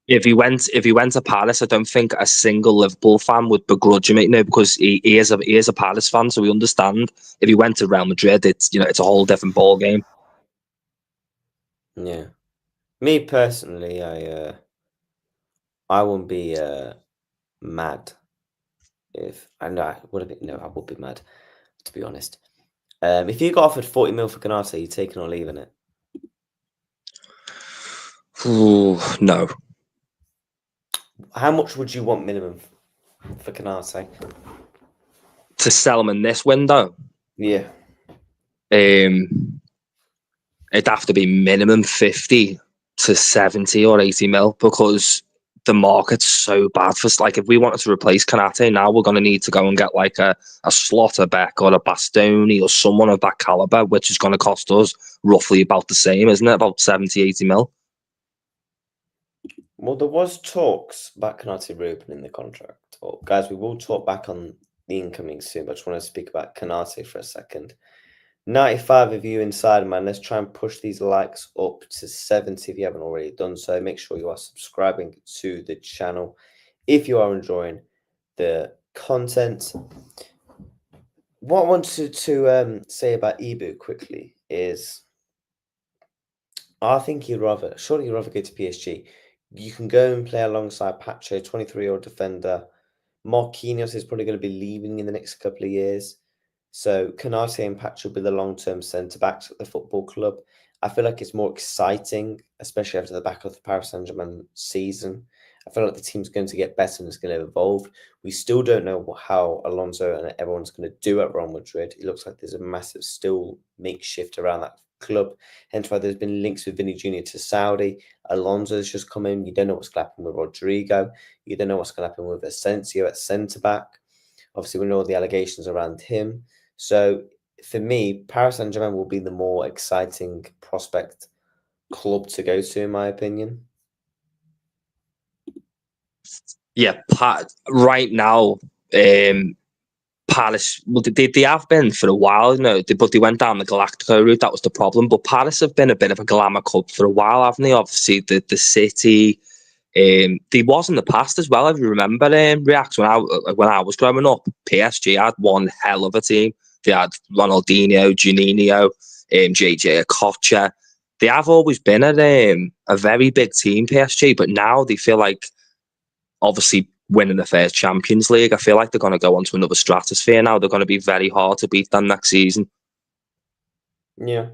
F: If he went to Paris, I don't think a single Liverpool fan would begrudge him, because he is a Paris fan, so we understand. If he went to Real Madrid, it's a whole different ball game.
A: Yeah, me personally, I wouldn't be mad if I know I would have been. No, I would be mad, to be honest. If you got offered 40 mil for Konate, you taking or leaving it?
F: Ooh, no.
A: How much would you want minimum for Konate
F: to sell him in this window?
A: Yeah.
F: It'd have to be minimum 50 to 70 or 80 mil, because the market's so bad for, like, if we wanted to replace Konate now, we're going to need to go and get like a Slotterbeck or a Bastoni or someone of that caliber, which is going to cost us roughly about the same, isn't it? About 70, 80 mil.
A: Well, there was talks about Konate reopening the contract. Well, guys, we will talk back on the incoming soon, but I just want to speak about Konate for a second. 95 of you inside, man. Let's try and push these likes up to 70 if you haven't already done so. Make sure you are subscribing to the channel if you are enjoying the content. What I wanted to say about Ibu quickly is I think surely you'd rather go to PSG. You can go and play alongside Pacho, 23-year-old defender. Marquinhos is probably going to be leaving in the next couple of years. So Konate and Pacho will be the long-term centre-backs at the football club. I feel like it's more exciting, especially after the back of the Paris Saint-Germain season. I feel like the team's going to get better and it's going to evolve. We still don't know how Alonso and everyone's going to do at Real Madrid. It looks like there's a massive still makeshift around that club. Hence why there's been links with Vinny Jr. to Saudi. Alonso's just come in. You don't know what's going to happen with Rodrygo. You don't know what's going to happen with Asensio at centre-back. Obviously, we know all the allegations around him. So, for me, Paris Saint-Germain will be the more exciting prospect club to go to, in my opinion.
F: Yeah, right now, Paris, well, they have been for a while, but they went down the Galactico route. That was the problem. But Paris have been a bit of a glamour club for a while, haven't they? Obviously, the city. They was in the past as well. If you remember, React, when I was growing up, PSG had one hell of a team. They had Ronaldinho, Juninho, JJ Okocha. They have always been a very big team, PSG. But now they feel like, obviously, winning the first Champions League, I feel like they're going to go on to another stratosphere now. They're going to be very hard to beat them next season.
A: Yeah.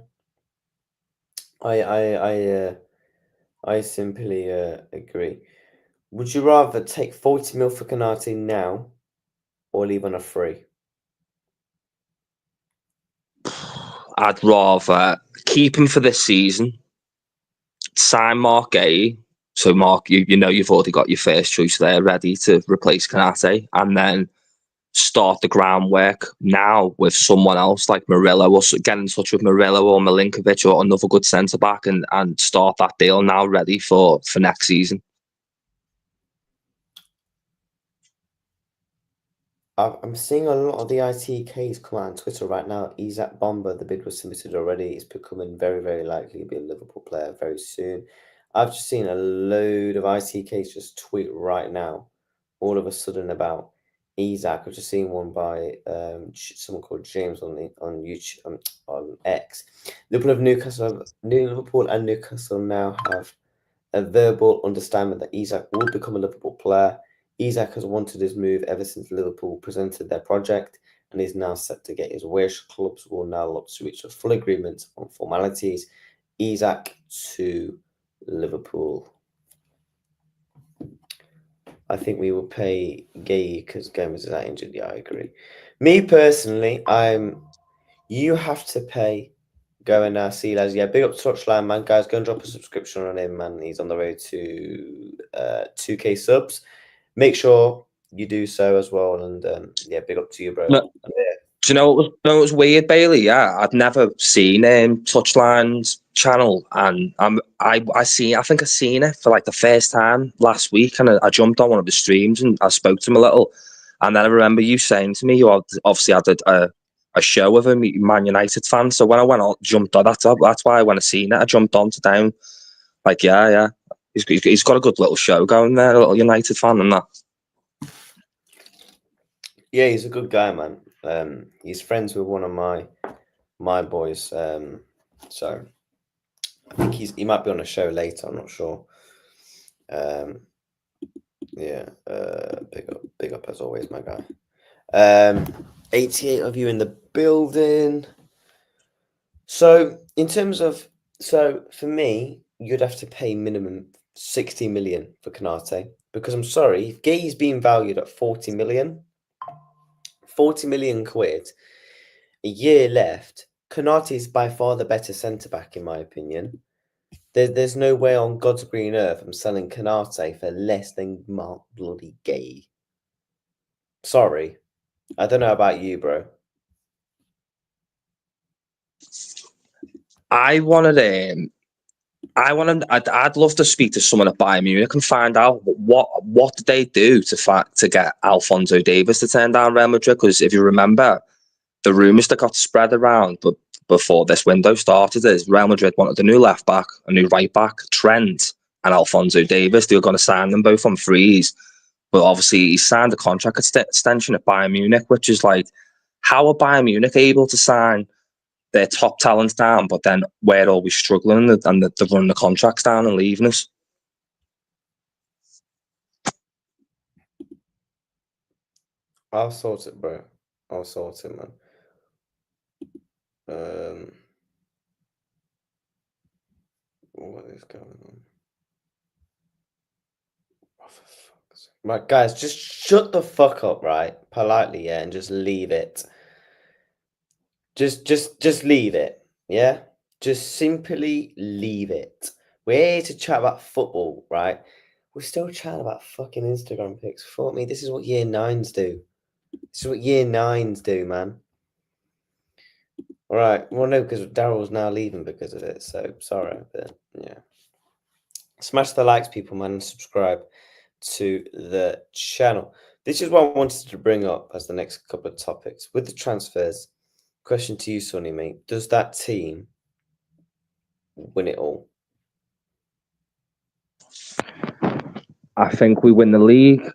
A: I simply agree. Would you rather take 40 mil for Konate now or leave on a free?
F: I'd rather keep him for this season, sign Mark A. So, Mark, you've already got your first choice there ready to replace Konate, and then start the groundwork now with someone else like Murillo, or get in touch with Murillo or Milinkovic or another good centre-back and start that deal now ready for next season.
A: I'm seeing a lot of the ITKs come out on Twitter right now. Isak Bomber, the bid was submitted already. It's becoming very, very likely to be a Liverpool player very soon. I've just seen a load of ITKs just tweet right now, all of a sudden, about Isak. I've just seen one by someone called James on YouTube, on X. Liverpool and Newcastle now have a verbal understanding that Isak will become a Liverpool player. Isak has wanted his move ever since Liverpool presented their project and is now set to get his wish. Clubs will now look to reach a full agreement on formalities Isak to Liverpool. I think we will pay Gay because Gomez is out injured. Yeah, I agree. Me personally, you have to pay. Go and see lads. Yeah, big up to Touchline, man. Guys, go and drop a subscription on him, man. He's on the road to 2K subs. Make sure you do so as well. And yeah, big up to you, bro.
F: No. Do you know what was weird, Bailey? Yeah, I'd never seen Touchline's channel, and I think I seen it for like the first time last week, and I jumped on one of the streams and I spoke to him a little, and then I remember you saying to me you obviously had a show with a Man United fan. So when I went on, jumped on that's why when I seen it, I jumped on to down. Like yeah, he's got a good little show going there, a little United fan and that.
A: Yeah, he's a good guy, man. He's friends with one of my boys. So I think he might be on a show later. I'm not sure. Yeah. Big up as always, my guy. 88 of you in the building. So in terms of for me, you'd have to pay minimum 60 million for Konate because I'm sorry, if Gay's being valued at 40 million quid, a year left. Konate is by far the better centre back, in my opinion. There's no way on God's green earth I'm selling Konate for less than Mark bloody Gay. Sorry, I don't know about you, bro.
F: I'd love to speak to someone at Bayern Munich and find out what did they do to get Alphonso Davies to turn down Real Madrid. Because if you remember, the rumours that got spread around, but before this window started, is Real Madrid wanted a new left back, a new right back, Trent and Alphonso Davies. They were going to sign them both on frees, but obviously he signed a contract extension at Bayern Munich, which is like, how are Bayern Munich able to sign their top talents down, but then we're always struggling and they're running the contracts down and leaving us?
A: I'll sort it, bro. I'll sort it, man. What is going on? Oh, for fuck's sake. Right, guys, just shut the fuck up, right? Politely, yeah, and just leave it. Just leave it, yeah? Just simply leave it. We're here to chat about football, right? We're still chatting about fucking Instagram pics. Fuck me, this is what year 9s do. This is what year 9s do, man. All right. Well, no, because Daryl's now leaving because of it. So sorry, but yeah. Smash the likes, people, man, and subscribe to the channel. This is what I wanted to bring up as the next couple of topics with the transfers. Question to you, Sonny, mate. Does that team win it all?
F: I think we win the league.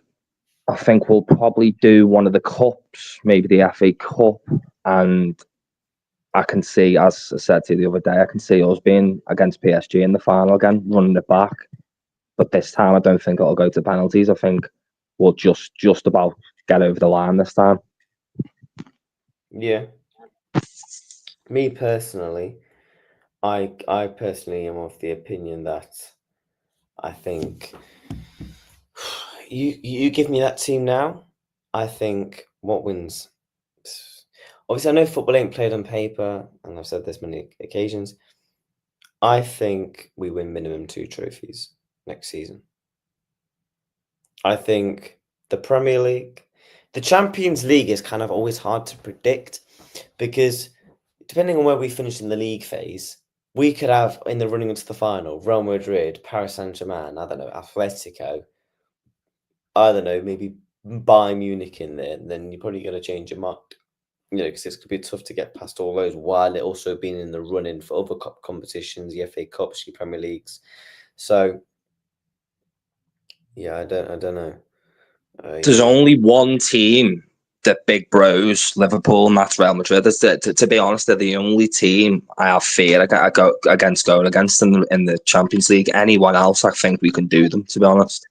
F: I think we'll probably do one of the cups, maybe the FA Cup, and I can see, as I said to you the other day, I can see us being against PSG in the final again, running it back. But this time, I don't think it'll go to penalties. I think we'll just about get over the line this time.
A: Yeah. Me personally, I personally am of the opinion that I think you give me that team now. I think what wins. Obviously, I know football ain't played on paper, and I've said this many occasions. I think we win minimum 2 trophies next season. I think the Premier League, the Champions League is kind of always hard to predict because depending on where we finish in the league phase, we could have in the running into the final Real Madrid, Paris Saint-Germain, I don't know, Atletico, I don't know, maybe Bayern Munich in there, and then you're probably going to change your mind. You know, because it's going to be tough to get past all those while it also being in the running for other cup competitions, the FA Cups, the Premier Leagues. So, yeah, I don't know.
F: There's only one team, the big bros, Liverpool, and that's Real Madrid. To be honest, they're the only team I have fear I go against going against in the Champions League. Anyone else, I think we can do them, to be honest.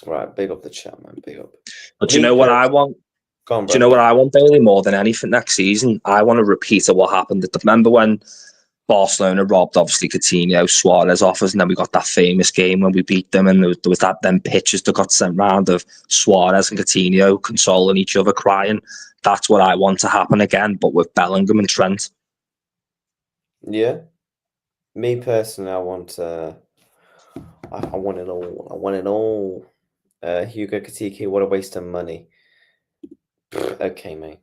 A: Right, big up the chat, man. Big up.
F: But you know what I want?
A: Go on,
F: Do you
A: bro.
F: know what I want, Bailey, more than anything next season? I want a repeat of what happened. Remember when Barcelona robbed, obviously, Coutinho, Suarez off us, and then we got that famous game when we beat them, and there was that then pictures that got sent round of Suarez and Coutinho consoling each other, crying. That's what I want to happen again, but with Bellingham and Trent.
A: Yeah. Me personally, I want it all. I want it all. Hugo Katiki, what a waste of money. Okay, mate.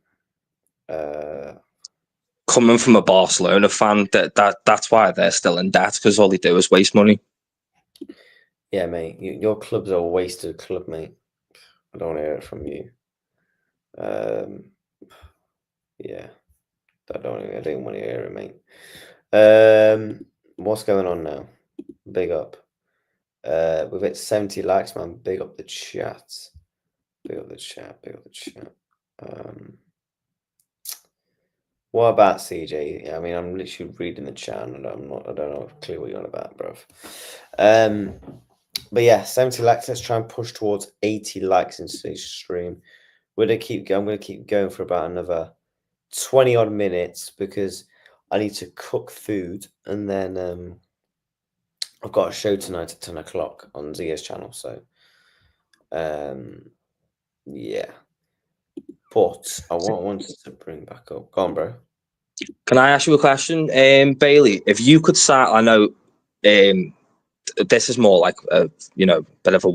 F: Coming from a Barcelona fan, that's why they're still in debt, because all they do is waste money.
A: Yeah, mate. Your club's a wasted club, mate. I don't want to hear it from you. Yeah. I don't want to hear it, mate. What's going on now? Big up. We've hit 70 likes, man. Big up the chat. Big up the chat. Big up the chat. What about CJ? I mean, I'm literally reading the chat, and I don't know a clue what you're on about, bruv. But yeah, 70 likes. Let's try and push towards 80 likes in today's stream. I'm gonna keep going for about another 20 odd minutes because I need to cook food, and then I've got a show tonight at 10 o'clock on Zia's channel. So yeah. But I wanted to bring back up. Go on, bro.
F: Can I ask you a question, Bailey? If you could start, I know this is more like a bit of a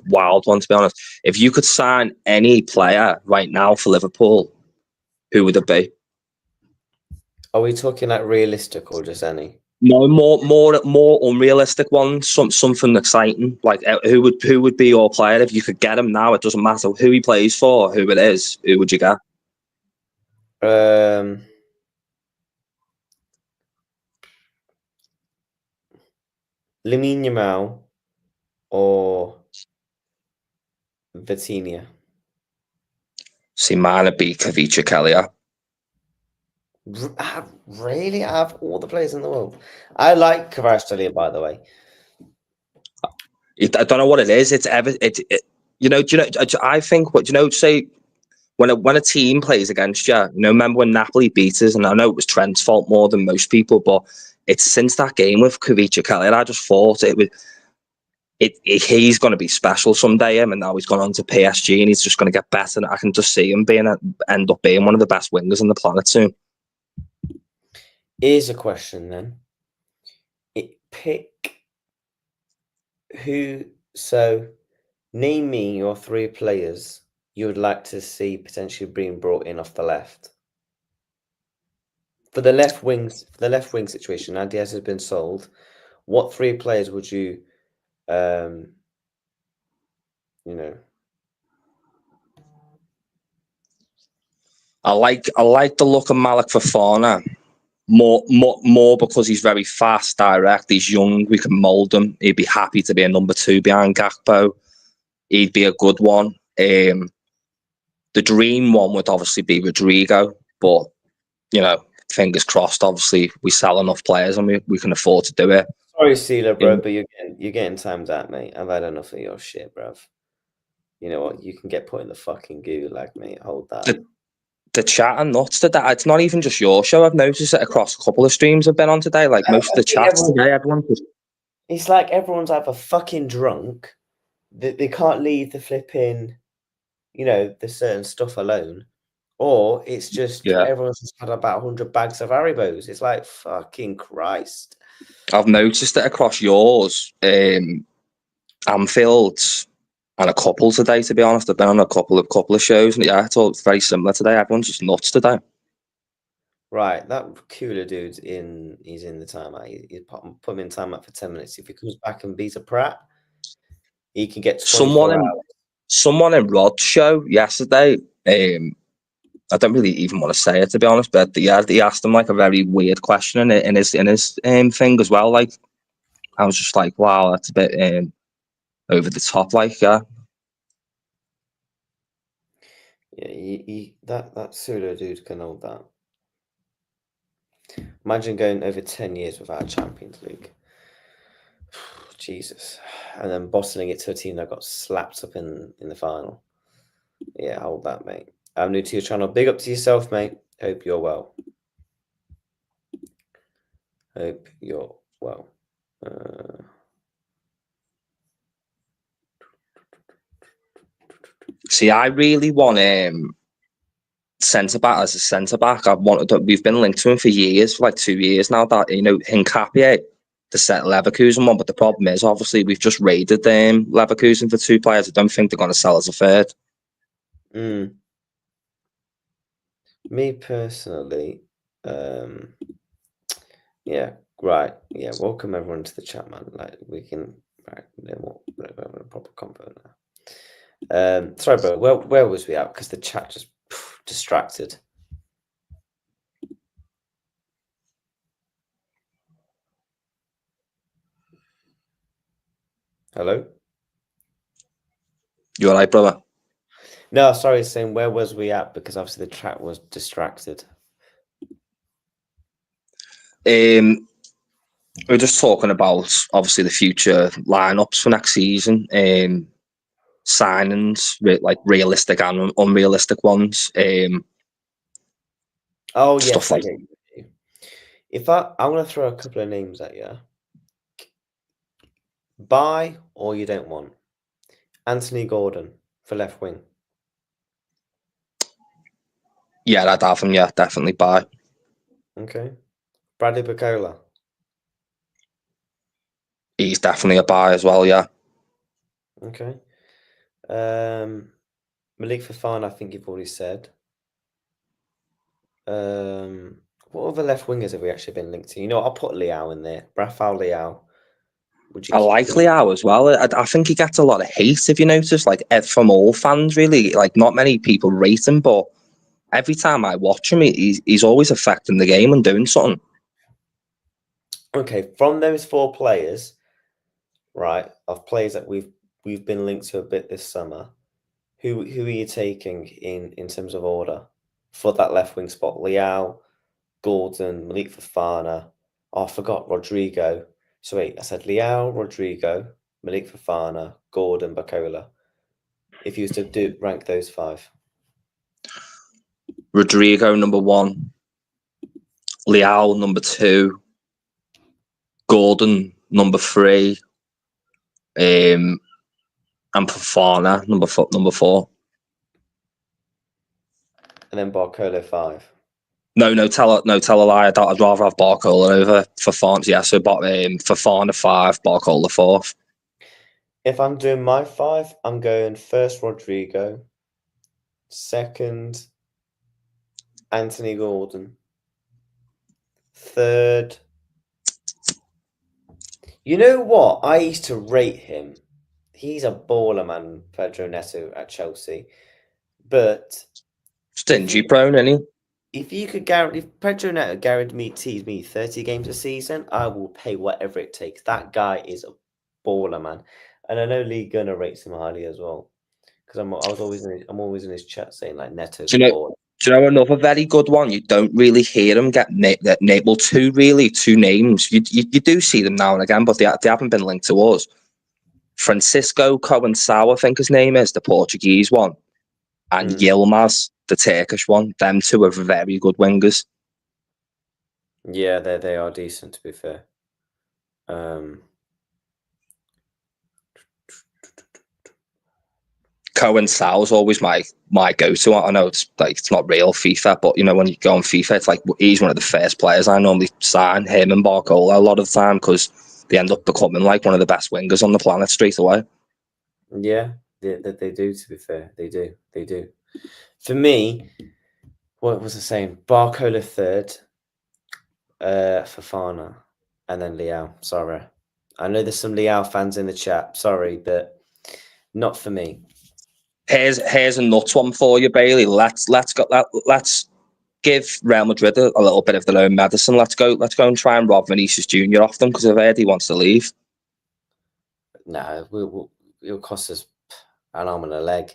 F: wild one, to be honest. If you could sign any player right now for Liverpool, who would it be?
A: Are we talking like realistic or just any?
F: No, more unrealistic ones. Something exciting. Like who would be your player if you could get him now? It doesn't matter who he plays for, who it is. Who would you get?
A: Lamine Yamal or Vitinha?
F: See, mine would be Kvaratskhelia.
A: Really? I have all the players in the world. I like Kvaratskhelia, by the way.
F: I don't know what it is. It's ever it. Do you know? I think say when a team plays against you. Remember when Napoli beat us, and I know it was Trent's fault more than most people, but it's since that game with Kvaratskhelia, I just thought it would. He's going to be special someday, and now he's gone on to PSG, and he's just going to get better. And I can just see him end up being one of the best wingers on the planet soon.
A: Here's a question then. Pick who. So, name me your 3 players you would like to see potentially being brought in off the left. For the left wing situation, now Diaz has been sold. What 3 players would you,
F: I like the look of Malik Fofana more because he's very fast, direct. He's young. We can mould him. He'd be happy to be a number 2 behind Gakpo. He'd be a good one. The dream one would obviously be Rodrygo, but fingers crossed. Obviously, we sell enough players and we can afford to do it.
A: Sorry, Sealer, bro, but you're getting timed out, mate. I've had enough of your shit, bruv. You know what? You can get put in the fucking gulag, mate. Hold that.
F: The chat and nuts today. It's not even just your show. I've noticed it across a couple of streams I've been on today. Like most of the chats today, everyone's just...
A: It's like everyone's either fucking drunk, they can't leave the flipping, the certain stuff alone, or it's just everyone's just had about 100 bags of Haribos. It's like, fucking Christ.
F: I've noticed it across yours, Anfield's, and a couple today, to be honest. I've been on a couple of shows, and it's all very similar today. Everyone's just nuts today.
A: Right, that cooler dude's he's in the timeout. You put him in timeout for 10 minutes. If he comes back and beats a Pratt, he can get 24 hours.
F: Someone in Rod's show yesterday, I don't really even want to say it, to be honest, but he asked him like a very weird question in his thing as well. Like, I was just like, wow, that's a bit over the top, like, yeah.
A: Yeah, that pseudo dude can hold that. Imagine going over 10 years without a Champions League. Jesus. And then bottling it to a team that got slapped up in the final. Yeah, hold that, mate. I'm new to your channel. Big up to yourself, mate. Hope you're well. Hope you're well.
F: See, I really want centre back as a centre back. We've been linked to him for years, for like 2 years now. That Hincapié, the set Leverkusen one, but the problem is obviously we've just raided Leverkusen for 2 players. I don't think they're going to sell us a third.
A: Me personally, yeah, right, yeah. Welcome everyone to the chat, man. Like we can, right? We're having a proper convo now. Sorry, bro. Where was we at? Because the chat just distracted. Hello?
F: You all right, brother?
A: No, sorry, saying where was we at? Because obviously the chat was distracted.
F: We're just talking about obviously the future lineups for next season. Signings, like realistic and unrealistic ones.
A: Oh
F: stuff
A: yes,
F: like
A: if I'm gonna throw a couple of names at you. Buy or you don't want Anthony Gordon for left wing.
F: Yeah, I'd have him. Yeah, definitely buy.
A: Okay. Bradley Bacola.
F: He's definitely a buy as well. Yeah.
A: Okay. Malik Fofana, I think you've already said. What other left wingers have we actually been linked to? You know, I'll put Liao in there. Rafael Liao. Would you
F: I like Liao as well. I think he gets a lot of hate, if you notice, like from all fans, really. Like, not many people rate him, but every time I watch him, he's always affecting the game and doing something.
A: Okay, from those 4 players, right, of players that we've been linked to a bit this summer, who are you taking in terms of order for that left wing spot? Liao, Gordon, Malik Fofana. Oh, I forgot Rodrygo. So wait, I said Liao, Rodrygo, Malik Fofana, Gordon, Bacola. If you was to rank those 5.
F: Rodrygo number 1, Liao number 2, Gordon number 3, and Fofana number 4.
A: And then Bacola 5.
F: No, tell a lie. I'd rather have Barcola over Fofana. Yeah, so Fofana 5, Barcola 4.
A: If I'm doing my 5, I'm going first Rodrygo, second Anthony Gordon, third. You know what? I used to rate him. He's a baller, man, Pedro Neto at Chelsea. But
F: Stingy prone, isn't he?
A: if you could guarantee, if Pedro Neto guarantees me 30 games a season, I will pay whatever it takes. That guy is a baller, man. And I know Lee Gunner rates him highly as well. Because I'm always in his chat saying like Neto's a baller.
F: Do you know another very good one? You don't really hear them get named. Well, 2 names. You do see them now and again, but they haven't been linked to us. Francisco Coensao, I think his name is, the Portuguese one, and Yilmaz, the Turkish one. Them 2 are very good wingers.
A: Yeah, they are decent, to be fair.
F: Coensao is always my go-to. I know it's not real FIFA, but you know, when you go on FIFA, it's like he's one of the first players I normally sign, him and Barcola, a lot of the time, because they end up becoming like one of the best wingers on the planet straight away.
A: Yeah, they do, to be fair. They do. For me, what was I saying? Barcola 3rd, Fofana, and then Liao. Sorry. I know there's some Liao fans in the chat. Sorry, but not for me.
F: Here's a nuts one for you, Bailey. Let's give Real Madrid a little bit of their own medicine. Let's go and try and rob Vinicius Jr. off them, because I've heard he wants to leave.
A: No, it'll cost us an arm and a leg.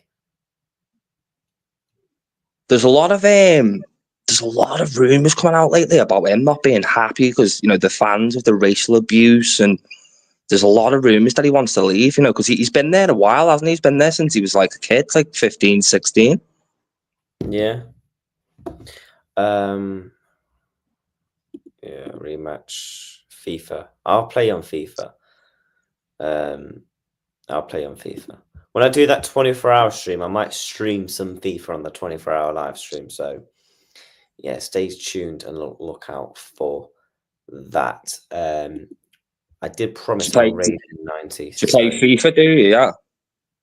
F: There's a lot of rumours coming out lately about him not being happy because, you know, the fans of the racial abuse, and there's a lot of rumours that he wants to leave, you know, because he's been there a while, hasn't he? He's been there since he was like a kid, like 15, 16.
A: Yeah. Yeah, rematch FIFA. I'll play on FIFA. I'll play on FIFA. When I do that 24-hour stream, I might stream some FIFA on the 24-hour live stream. So, yeah, stay tuned and look out for that. I did promise I'll raid in 90.
F: Do you play FIFA, do you? Yeah.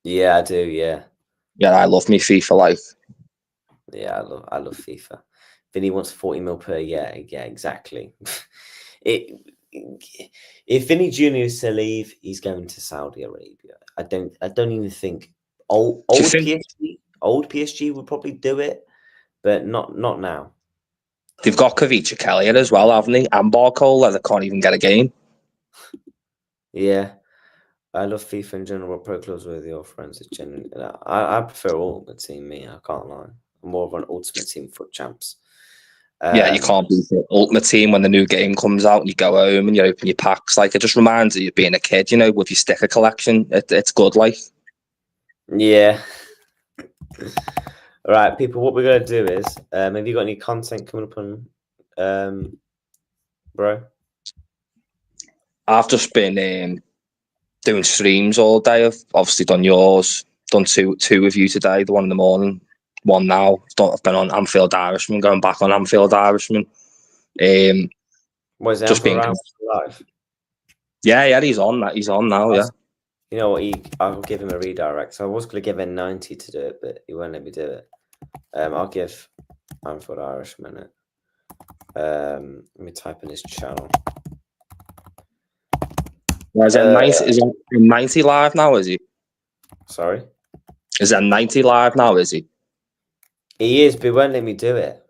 A: Yeah, I do, yeah.
F: Yeah, I love me FIFA life.
A: Yeah, I love FIFA. Vinny wants 40 mil per year. Yeah, exactly. If Vinny Jr. is to leave, he's going to Saudi Arabia. I don't even think old PSG would probably do it, but not now.
F: They've got Kavicha Kelly as well, haven't they? And Barcole, that can't even get a game.
A: Yeah. I love FIFA in general, but pro clubs with your friends is genuinely. I prefer Ultimate Team. Me, I can't lie. I'm more of an Ultimate Team foot champs.
F: Yeah, you can't beat the Ultimate Team when the new game comes out and you go home and you open your packs. Like, it just reminds you of being a kid, you know, with your sticker collection. It's good, like.
A: Yeah. All right, people. What we're gonna do is, have you got any content coming up on, bro?
F: I've just been doing streams all day. I've obviously done yours. Done two of you today. The one in the morning, one now. I've been on Anfield Irishman. Going back on Anfield Irishman.
A: Was
F: just being
A: live?
F: Yeah, he's on that. He's on now. Yeah.
A: You know what? I'll give him a redirect. So I was going to give him 90 to do it, but he won't let me do it. I'll give Anfield Irishman it. Let me type in his channel.
F: Is that 90 live now? Is he?
A: Sorry.
F: Is that 90 live now? Is he?
A: He is, but he won't let me do it.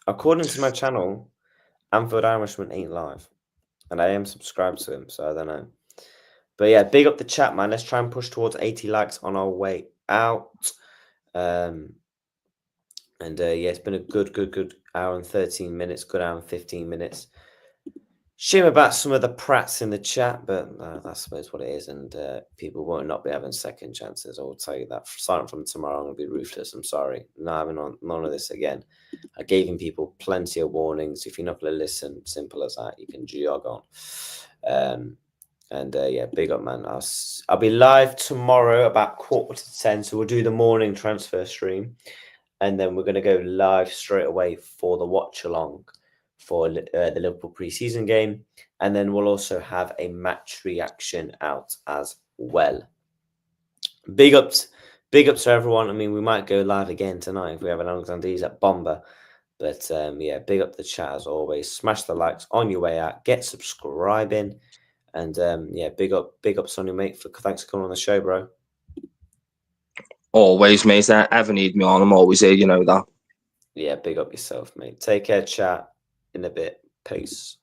A: According to my channel, Anfield Irishman ain't live, and I am subscribed to him, so I don't know. But yeah, big up the chat, man. Let's try and push towards 80 likes on our way out. Yeah, it's been a good hour and 13 minutes, good hour and 15 minutes. Shame about some of the prats in the chat, but I suppose what it is, and people will not be having second chances. I will tell you that. Starting from tomorrow, I'm going to be ruthless. I'm sorry. Not having none of this again. I gave people plenty of warnings. If you're not going to listen, simple as that, you can jog on. Yeah, big up, man. I'll be live tomorrow about 9:45, so we'll do the morning transfer stream, and then we're going to go live straight away for the watch along for the Liverpool pre-season game, and then we'll also have a match reaction out as well. Big ups to everyone. I mean, we might go live again tonight if we have an Alexander at Bomber. But yeah, big up the chat as always. Smash the likes on your way out. Get subscribing. And yeah, big ups on you, mate. Thanks for coming on the show, bro.
F: Always, mate. If I ever need me on, I'm always here. You know that.
A: Yeah, big up yourself, mate. Take care, chat. In a bit. Peace.